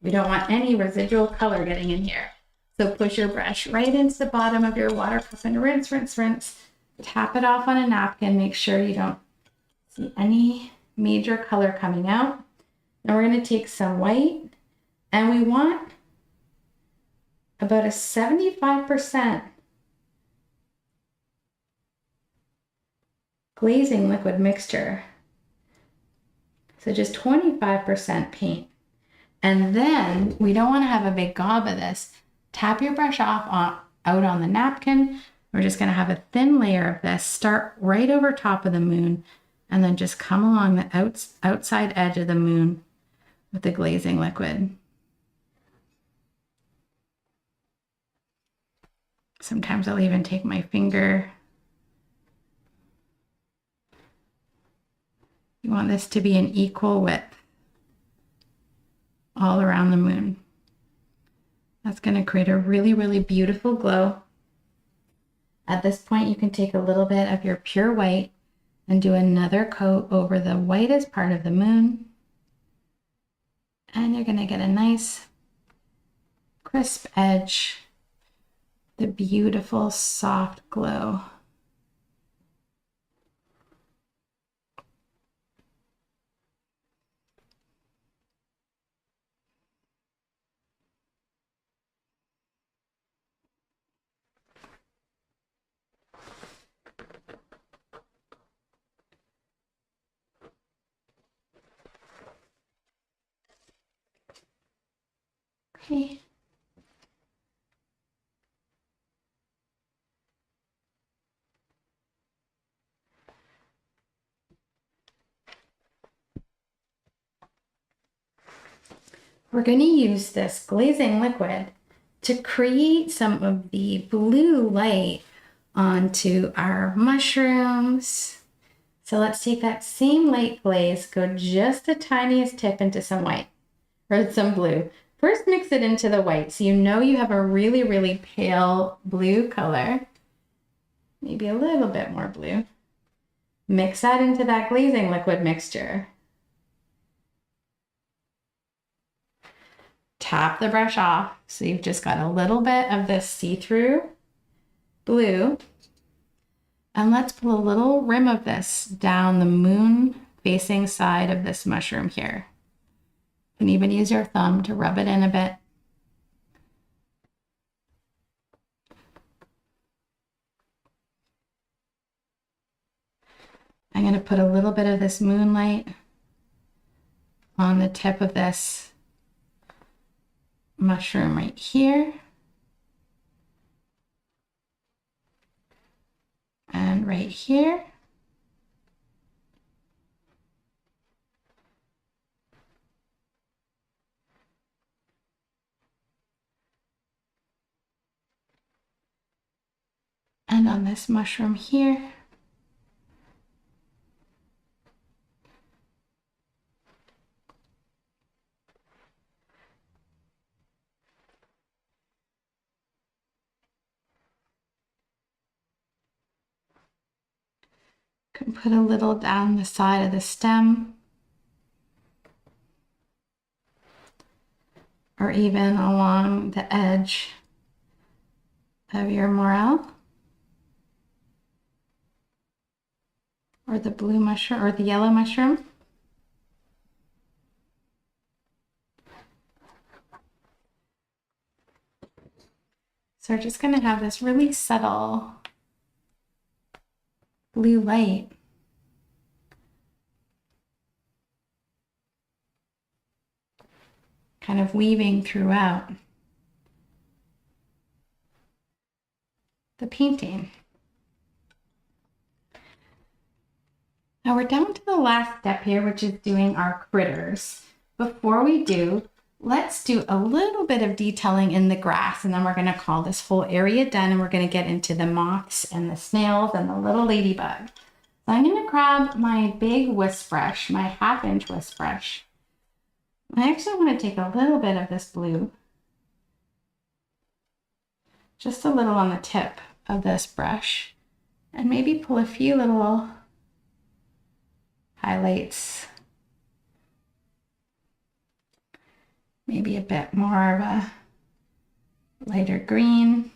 Speaker 1: We don't want any residual color getting in here. So push your brush right into the bottom of your water cup and rinse, rinse, rinse. Tap it off on a napkin. Make sure you don't see any major color coming out. Now we're going to take some white, and we want about a 75% glazing liquid mixture. So just 25% paint. And then we don't want to have a big gob of this. Tap your brush out on the napkin. We're just going to have a thin layer of this. Start right over top of the moon and then just come along the outside edge of the moon with the glazing liquid. Sometimes I'll even take my finger. You want this to be an equal width all around the moon. That's going to create a really, really beautiful glow. At this point, you can take a little bit of your pure white and do another coat over the whitest part of the moon. And you're going to get a nice crisp edge, the beautiful soft glow. Okay. We're going to use this glazing liquid to create some of the blue light onto our mushrooms. So let's take that same light glaze, go just the tiniest tip into some white or some blue. First mix it into the white so you know you have a really, really pale blue color. Maybe a little bit more blue. Mix that into that glazing liquid mixture. Tap the brush off so you've just got a little bit of this see-through blue. And let's put a little rim of this down the moon facing side of this mushroom here. You can even use your thumb to rub it in a bit. I'm going to put a little bit of this moonlight on the tip of this mushroom right here. And right here. And on this mushroom here. Can put a little down the side of the stem. Or even along the edge of your morel. Or the blue mushroom or the yellow mushroom. So we're just going to have this really subtle blue light. Kind of weaving throughout the painting. Now we're down to the last step here, which is doing our critters. Before we do, let's do a little bit of detailing in the grass, and then we're going to call this whole area done, and we're going to get into the moths and the snails and the little ladybug. So I'm going to grab my big whisk brush, my 1/2-inch whisk brush. I actually want to take a little bit of this blue, just a little on the tip of this brush, and maybe pull a few little highlights. Maybe a bit more of a lighter green.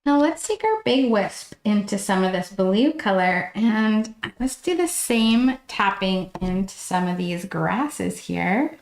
Speaker 1: Now let's take our big wisp into some of this blue color and let's do the same tapping into some of these grasses here.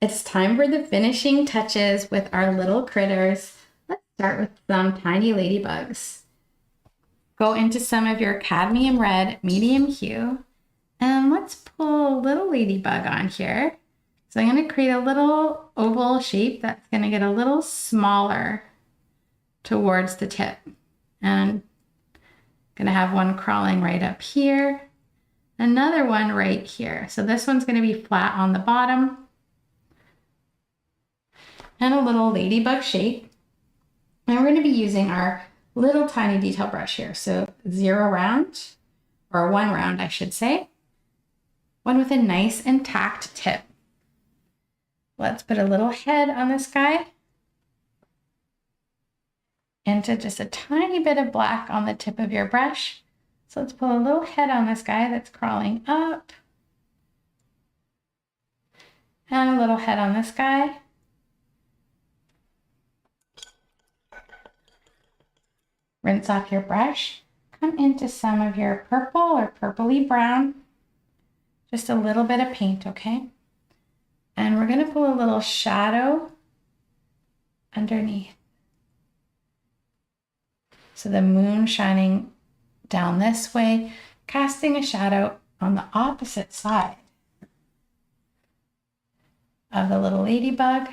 Speaker 1: It's time for the finishing touches with our little critters. Let's start with some tiny ladybugs. Go into some of your cadmium red medium hue and let's pull a little ladybug on here. So I'm going to create a little oval shape that's going to get a little smaller towards the tip. And I'm going to have one crawling right up here, another one right here. So this one's going to be flat on the bottom. And a little ladybug shape. And we're going to be using our little tiny detail brush here. So 0 round, or 1 round, I should say. One with a nice intact tip. Let's put a little head on this guy. Into just a tiny bit of black on the tip of your brush. So let's pull a little head on this guy that's crawling up. And a little head on this guy. Rinse off your brush, come into some of your purple or purpley brown, just a little bit of paint, okay? And we're gonna pull a little shadow underneath. So the moon shining down this way, casting a shadow on the opposite side of the little ladybug.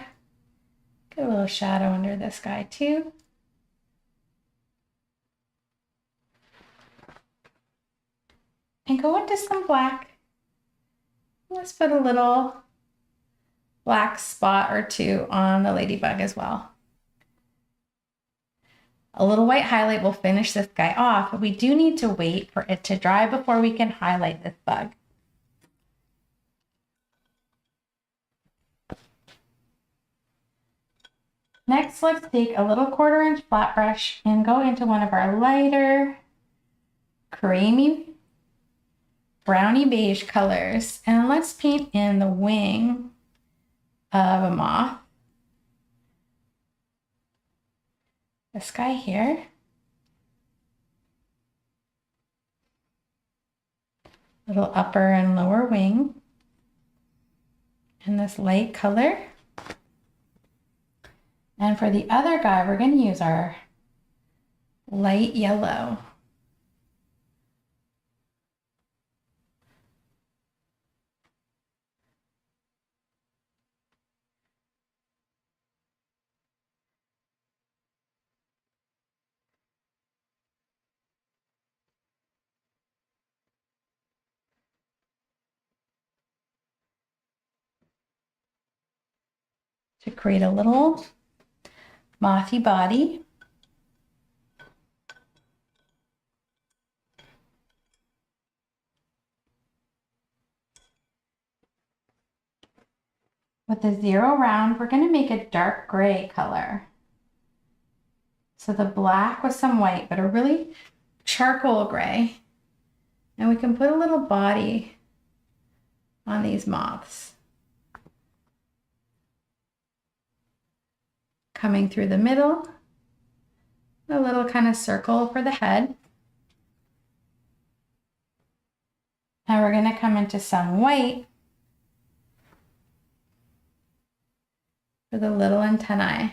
Speaker 1: Get a little shadow under this guy too. And go into some black. Let's put a little black spot or two on the ladybug as well. A little white highlight will finish this guy off, but we do need to wait for it to dry before we can highlight this bug. Next, let's take a little 1/4 inch flat brush and go into one of our lighter, creamy brownie beige colors, and let's paint in the wing of a moth. This guy here. Little upper and lower wing. And this light color. And for the other guy, we're going to use our light yellow. To create a little mothy body. With the 0 round, we're going to make a dark gray color. So the black with some white, but a really charcoal gray. And we can put a little body on these moths. Coming through the middle, a little kind of circle for the head. Now we're going to come into some white for the little antennae.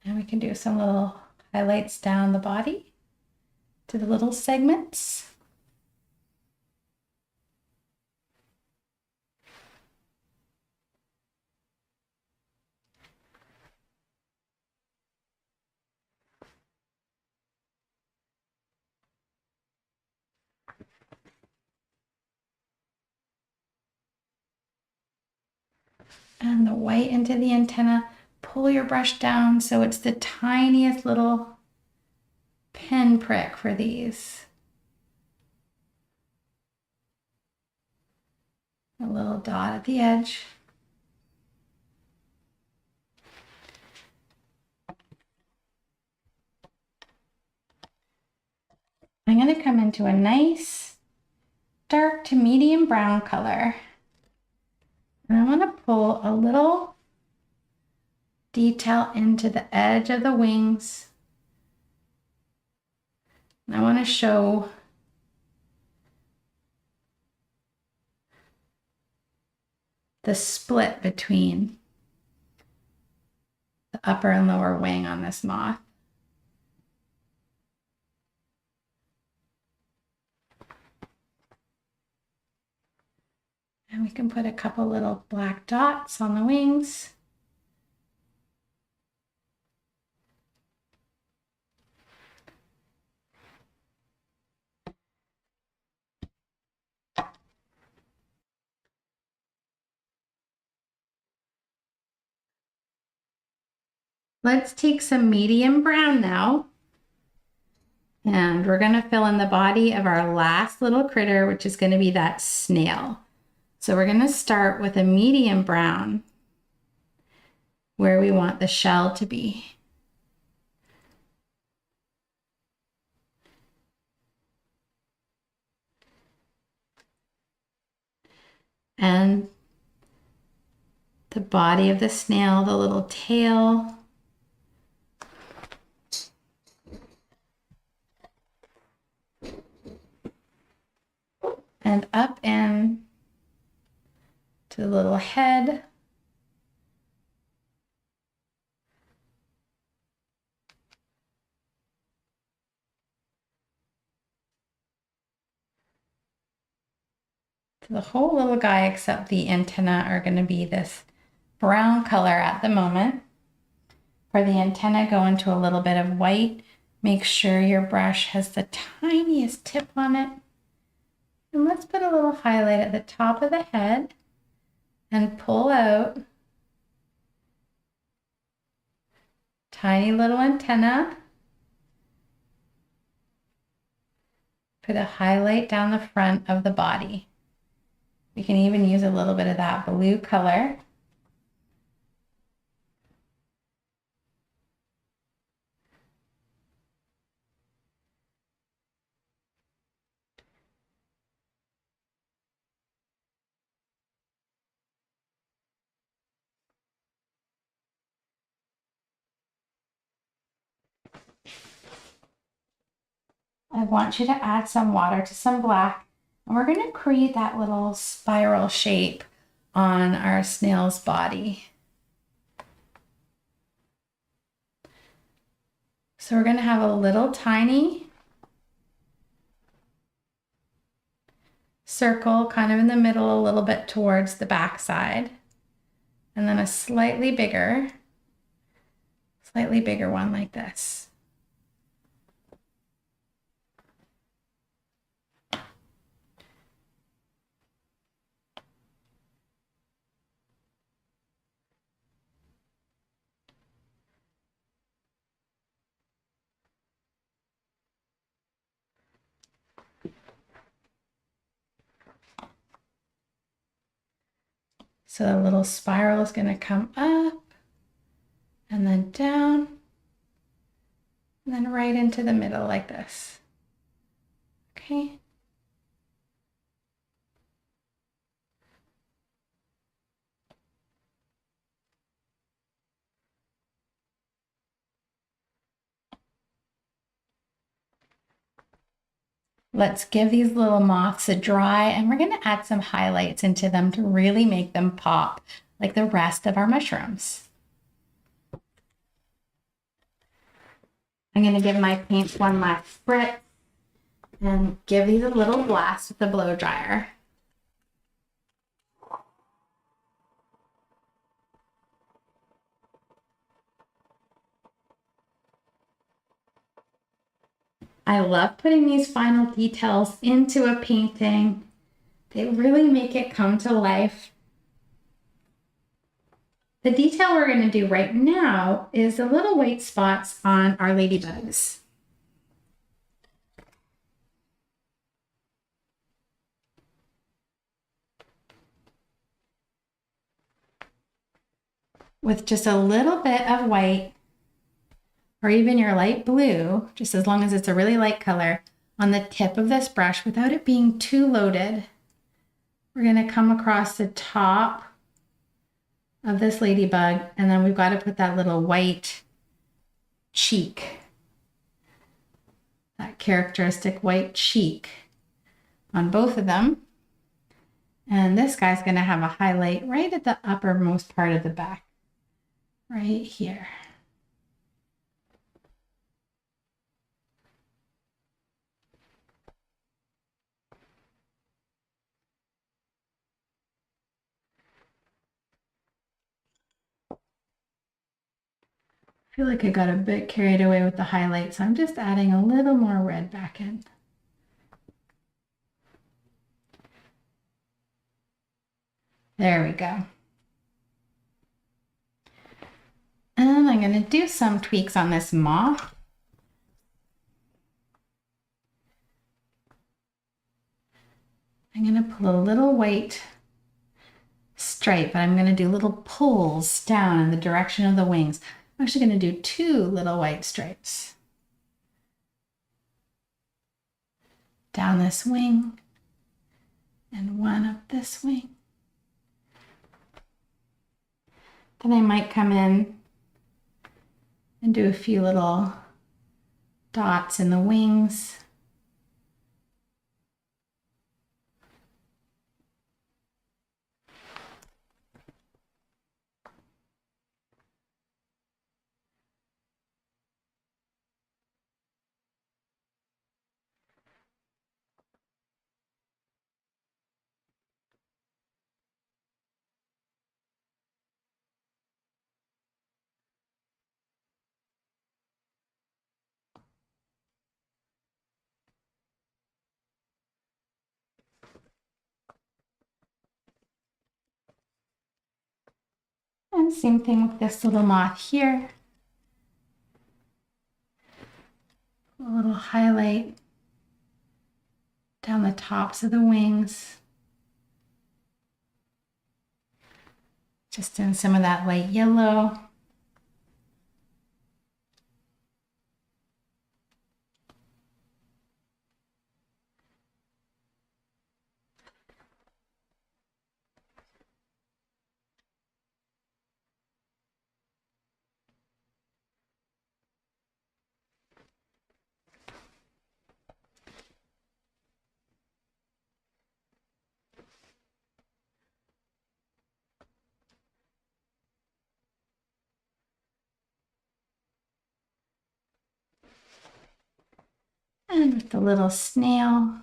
Speaker 1: And we can do some little highlights down the body to the little segments. And the white into the antenna. Pull your brush down so it's the tiniest little pin prick for these. A little dot at the edge. I'm going to come into a nice dark to medium brown color. And I want to pull a little detail into the edge of the wings. And I want to show the split between the upper and lower wing on this moth. And we can put a couple little black dots on the wings. Let's take some medium brown now. And we're going to fill in the body of our last little critter, which is going to be that snail. So we're going to start with a medium brown where we want the shell to be. And the body of the snail, the little tail. And up in to the little head. To the whole little guy, except the antenna are going to be this brown color at the moment. For the antenna, go into a little bit of white. Make sure your brush has the tiniest tip on it. And let's put a little highlight at the top of the head and pull out tiny little antenna. Put a highlight down the front of the body. We can even use a little bit of that blue color. I want you to add some water to some black, and we're going to create that little spiral shape on our snail's body. So we're going to have a little tiny circle kind of in the middle, a little bit towards the back side, and then a slightly bigger one like this. So the little spiral is going to come up and then down and then right into the middle like this. Okay. Let's give these little moths a dry, and we're going to add some highlights into them to really make them pop like the rest of our mushrooms. I'm going to give my paint one last spritz and give these a little blast with the blow dryer. I love putting these final details into a painting. They really make it come to life. The detail we're going to do right now is the little white spots on our ladybugs. With just a little bit of white, or even your light blue, just as long as it's a really light color, on the tip of this brush without it being too loaded, we're going to come across the top of this ladybug, and then we've got to put that little white cheek, that characteristic white cheek on both of them. And this guy's going to have a highlight right at the uppermost part of the back, right here. I feel like I got a bit carried away with the highlight, so I'm just adding a little more red back in. There we go. And I'm going to do some tweaks on this moth. I'm going to pull a little white stripe, but I'm going to do little pulls down in the direction of the wings. I'm actually going to do 2 little white stripes down this wing and 1 up this wing. Then I might come in and do a few little dots in the wings. And same thing with this little moth here. A little highlight down the tops of the wings. Just doing some of that light yellow. And with the little snail,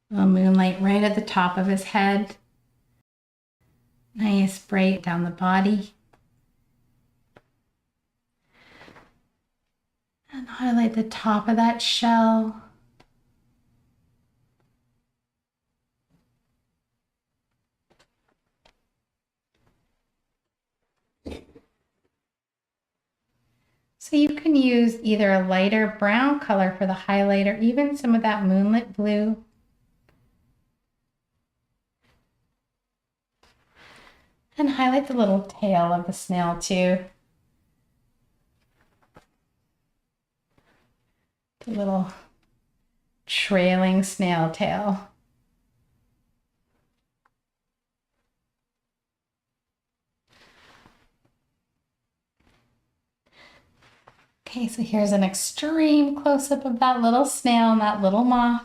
Speaker 1: little moonlight right at the top of his head. Nice bright down the body. And highlight the top of that shell. So you can use either a lighter brown color for the highlight or even some of that moonlit blue. And highlight the little tail of the snail too. The little trailing snail tail. Okay, so here's an extreme close-up of that little snail and that little moth.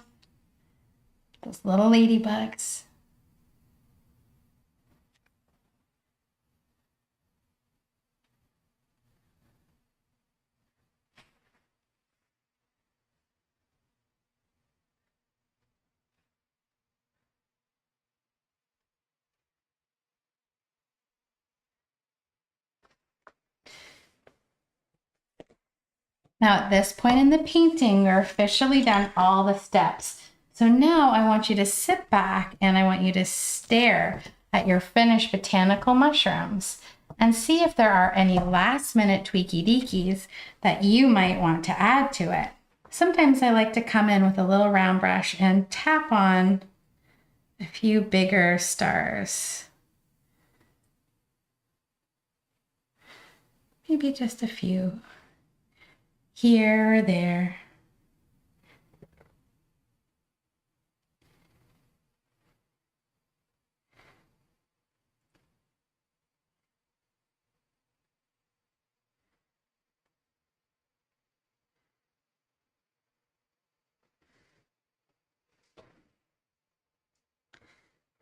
Speaker 1: Those little ladybugs. Now at this point in the painting, we're officially done all the steps. So now I want you to sit back and I want you to stare at your finished botanical mushrooms and see if there are any last minute tweaky deakies that you might want to add to it. Sometimes I like to come in with a little round brush and tap on a few bigger stars. Maybe just a few here or there.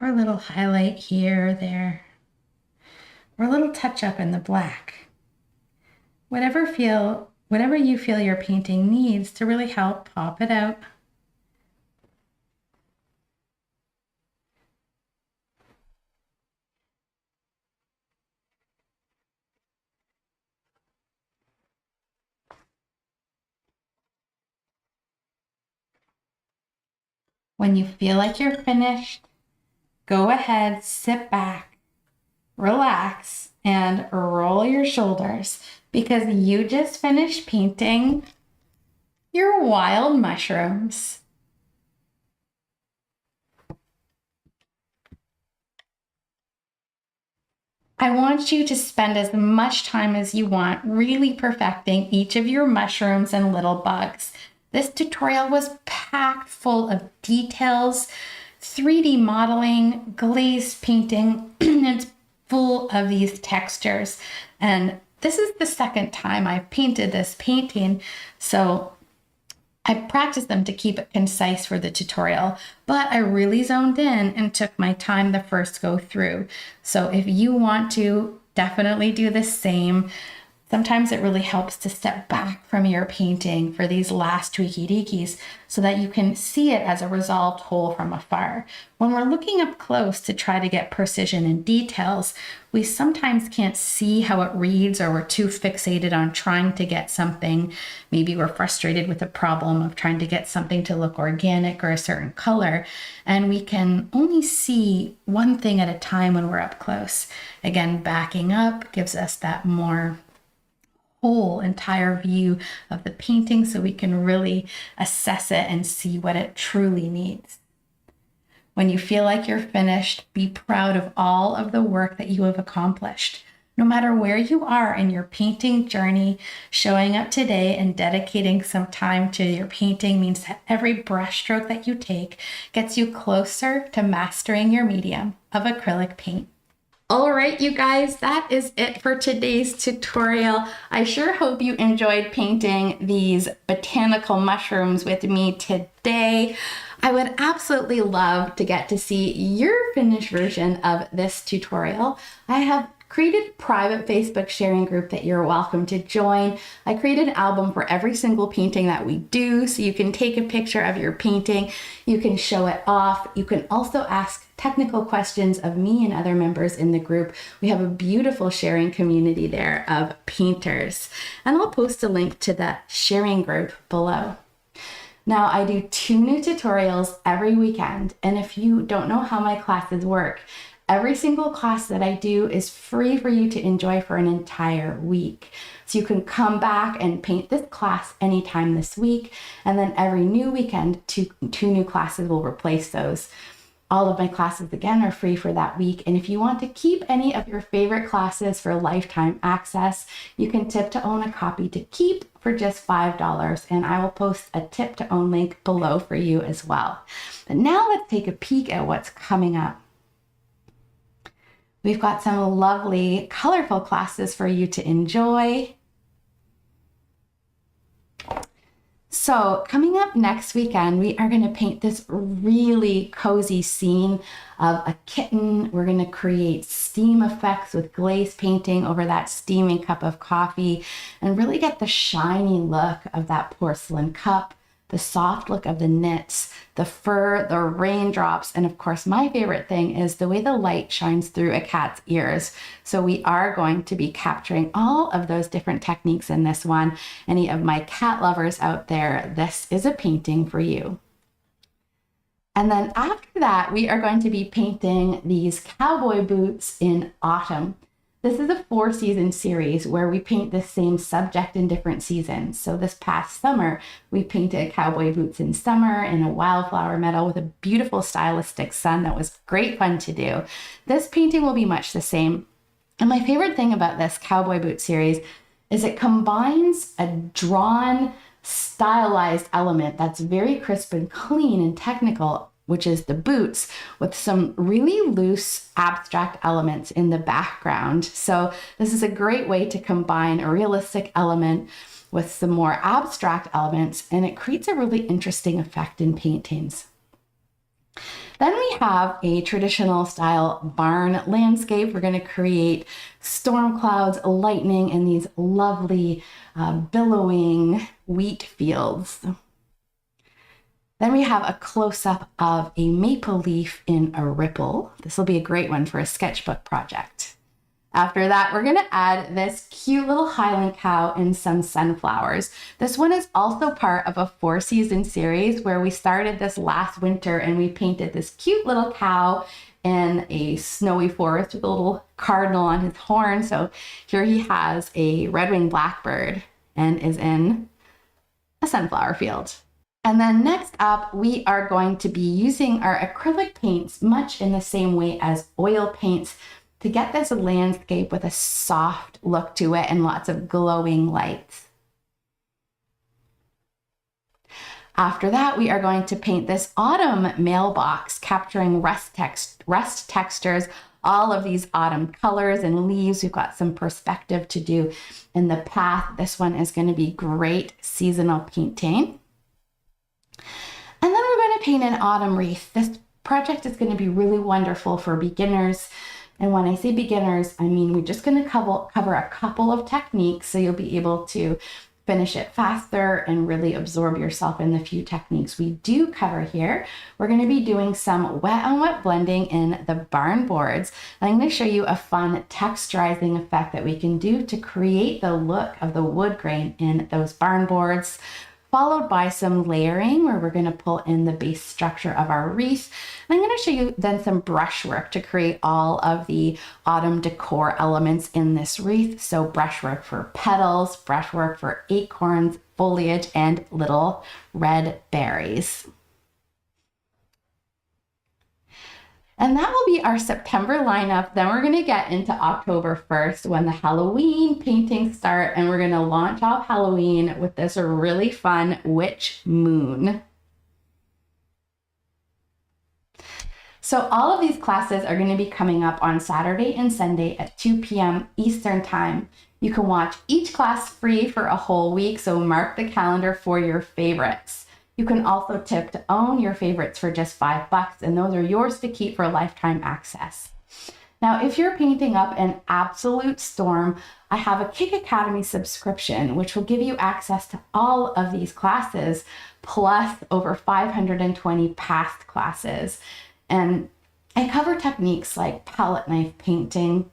Speaker 1: Or a little highlight here or there. Or a little touch up in the black. Whatever you feel your painting needs to really help pop it out. When you feel like you're finished, go ahead, sit back, relax, and roll your shoulders because you just finished painting your wild mushrooms. I want you to spend as much time as you want really perfecting each of your mushrooms and little bugs. This tutorial was packed full of details, 3D modeling, glazed painting, and it's full of these textures. And this is the second time I've painted this painting, so I practiced them to keep it concise for the tutorial, but I really zoned in and took my time the first go through. So if you want to, definitely do the same. Sometimes it really helps to step back from your painting for these last tweaky deakies so that you can see it as a resolved whole from afar. When we're looking up close to try to get precision and details, we sometimes can't see how it reads, or we're too fixated on trying to get something. Maybe we're frustrated with the problem of trying to get something to look organic or a certain color, and we can only see one thing at a time when we're up close. Again, backing up gives us that more whole entire view of the painting so we can really assess it and see what it truly needs. When you feel like you're finished, be proud of all of the work that you have accomplished. No matter where you are in your painting journey, showing up today and dedicating some time to your painting means that every brushstroke that you take gets you closer to mastering your medium of acrylic paint. All right, you guys, that is it for today's tutorial. I sure hope you enjoyed painting these botanical mushrooms with me today. I would absolutely love to get to see your finished version of this tutorial. I have created a private Facebook sharing group that you're welcome to join. I created an album for every single painting that we do, so you can take a picture of your painting, you can show it off, you can also ask technical questions of me and other members in the group. We have a beautiful sharing community there of painters, and I'll post a link to that sharing group below. Now, I do 2 new tutorials every weekend, and if you don't know how my classes work, every single class that I do is free for you to enjoy for an entire week. So you can come back and paint this class anytime this week, and then every new weekend, two new classes will replace those. All of my classes, again, are free for that week. And if you want to keep any of your favorite classes for lifetime access, you can tip to own a copy to keep for just $5. And I will post a tip to own link below for you as well. But now let's take a peek at what's coming up. We've got some lovely, colorful classes for you to enjoy. So coming up next weekend, we are going to paint this really cozy scene of a kitten. We're going to create steam effects with glaze painting over that steaming cup of coffee and really get the shiny look of that porcelain cup, the soft look of the knits, the fur, the raindrops, and of course my favorite thing is the way the light shines through a cat's ears. So we are going to be capturing all of those different techniques in this one. Any of my cat lovers out there, this is a painting for you. And then after that, we are going to be painting these cowboy boots in autumn. This is a 4-season series where we paint the same subject in different seasons. So this past summer, we painted cowboy boots in summer in a wildflower meadow with a beautiful stylistic sun that was great fun to do. This painting will be much the same. And my favorite thing about this cowboy boot series is it combines a drawn, stylized element that's very crisp and clean and technical, which is the boots, with some really loose abstract elements in the background. So this is a great way to combine a realistic element with some more abstract elements, and it creates a really interesting effect in paintings. Then we have a traditional style barn landscape. We're going to create storm clouds, lightning, and these lovely billowing wheat fields. Then we have a close-up of a maple leaf in a ripple. This will be a great one for a sketchbook project. After that, we're going to add this cute little Highland cow and some sunflowers. This one is also part of a 4-season series where we started this last winter and we painted this cute little cow in a snowy forest with a little cardinal on his horn. So here he has a red-winged blackbird and is in a sunflower field. And then next up, we are going to be using our acrylic paints much in the same way as oil paints to get this landscape with a soft look to it and lots of glowing lights. After that, we are going to paint this autumn mailbox, capturing rust textures, all of these autumn colors and leaves. We've got some perspective to do in the path. This one is going to be great seasonal painting. And then we're going to paint an autumn wreath. This project is going to be really wonderful for beginners. And when I say beginners, I mean we're just going to cover a couple of techniques so you'll be able to finish it faster and really absorb yourself in the few techniques we do cover here. We're going to be doing some wet on wet blending in the barn boards. I'm going to show you a fun texturizing effect that we can do to create the look of the wood grain in those barn boards, followed by some layering where we're going to pull in the base structure of our wreath. And I'm going to show you then some brushwork to create all of the autumn decor elements in this wreath. So brushwork for petals, brushwork for acorns, foliage, and little red berries. And that will be our September lineup. Then we're going to get into October 1st when the Halloween paintings start, and we're going to launch off Halloween with this really fun witch moon. So all of these classes are going to be coming up on Saturday and Sunday at 2 p.m. Eastern Time. You can watch each class free for a whole week, so mark the calendar for your favorites. You can also tip to own your favorites for just $5, and those are yours to keep for lifetime access. Now, if you're painting up an absolute storm, I have a Kick Academy subscription, which will give you access to all of these classes, plus over 520 past classes. And I cover techniques like palette knife painting,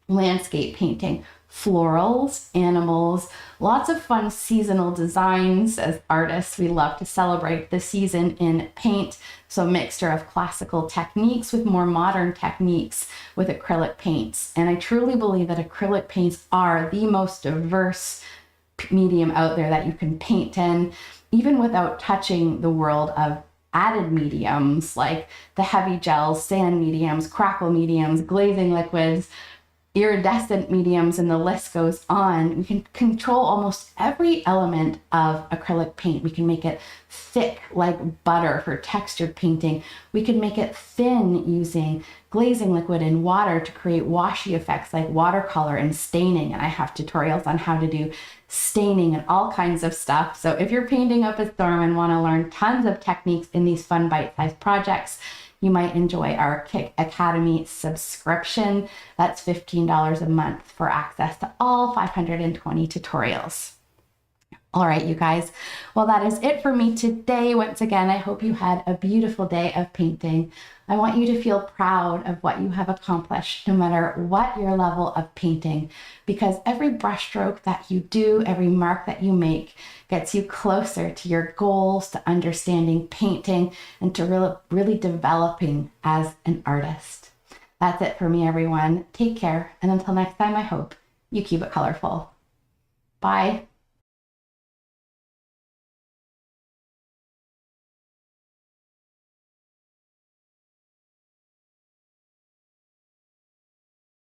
Speaker 1: landscape painting, florals, animals, lots of fun seasonal designs. As artists, we love to celebrate the season in paint. So a mixture of classical techniques with more modern techniques with acrylic paints. And I truly believe that acrylic paints are the most diverse medium out there that you can paint in, even without touching the world of added mediums like the heavy gels, sand mediums, crackle mediums, glazing liquids, iridescent mediums, and the list goes on. We can control almost every element of acrylic paint. We can make it thick like butter for textured painting. We can make it thin using glazing liquid and water to create washy effects like watercolor and staining. And I have tutorials on how to do staining and all kinds of stuff. So if you're painting up a storm and want to learn tons of techniques in these fun bite-sized projects, you might enjoy our Kick Academy subscription. That's $15 a month for access to all 520 tutorials. All right, you guys. Well, that is it for me today. Once again, I hope you had a beautiful day of painting. I want you to feel proud of what you have accomplished, no matter what your level of painting, because every brushstroke that you do, every mark that you make gets you closer to your goals, to understanding painting, and to really developing as an artist. That's it for me, everyone. Take care. And until next time, I hope you keep it colorful. Bye.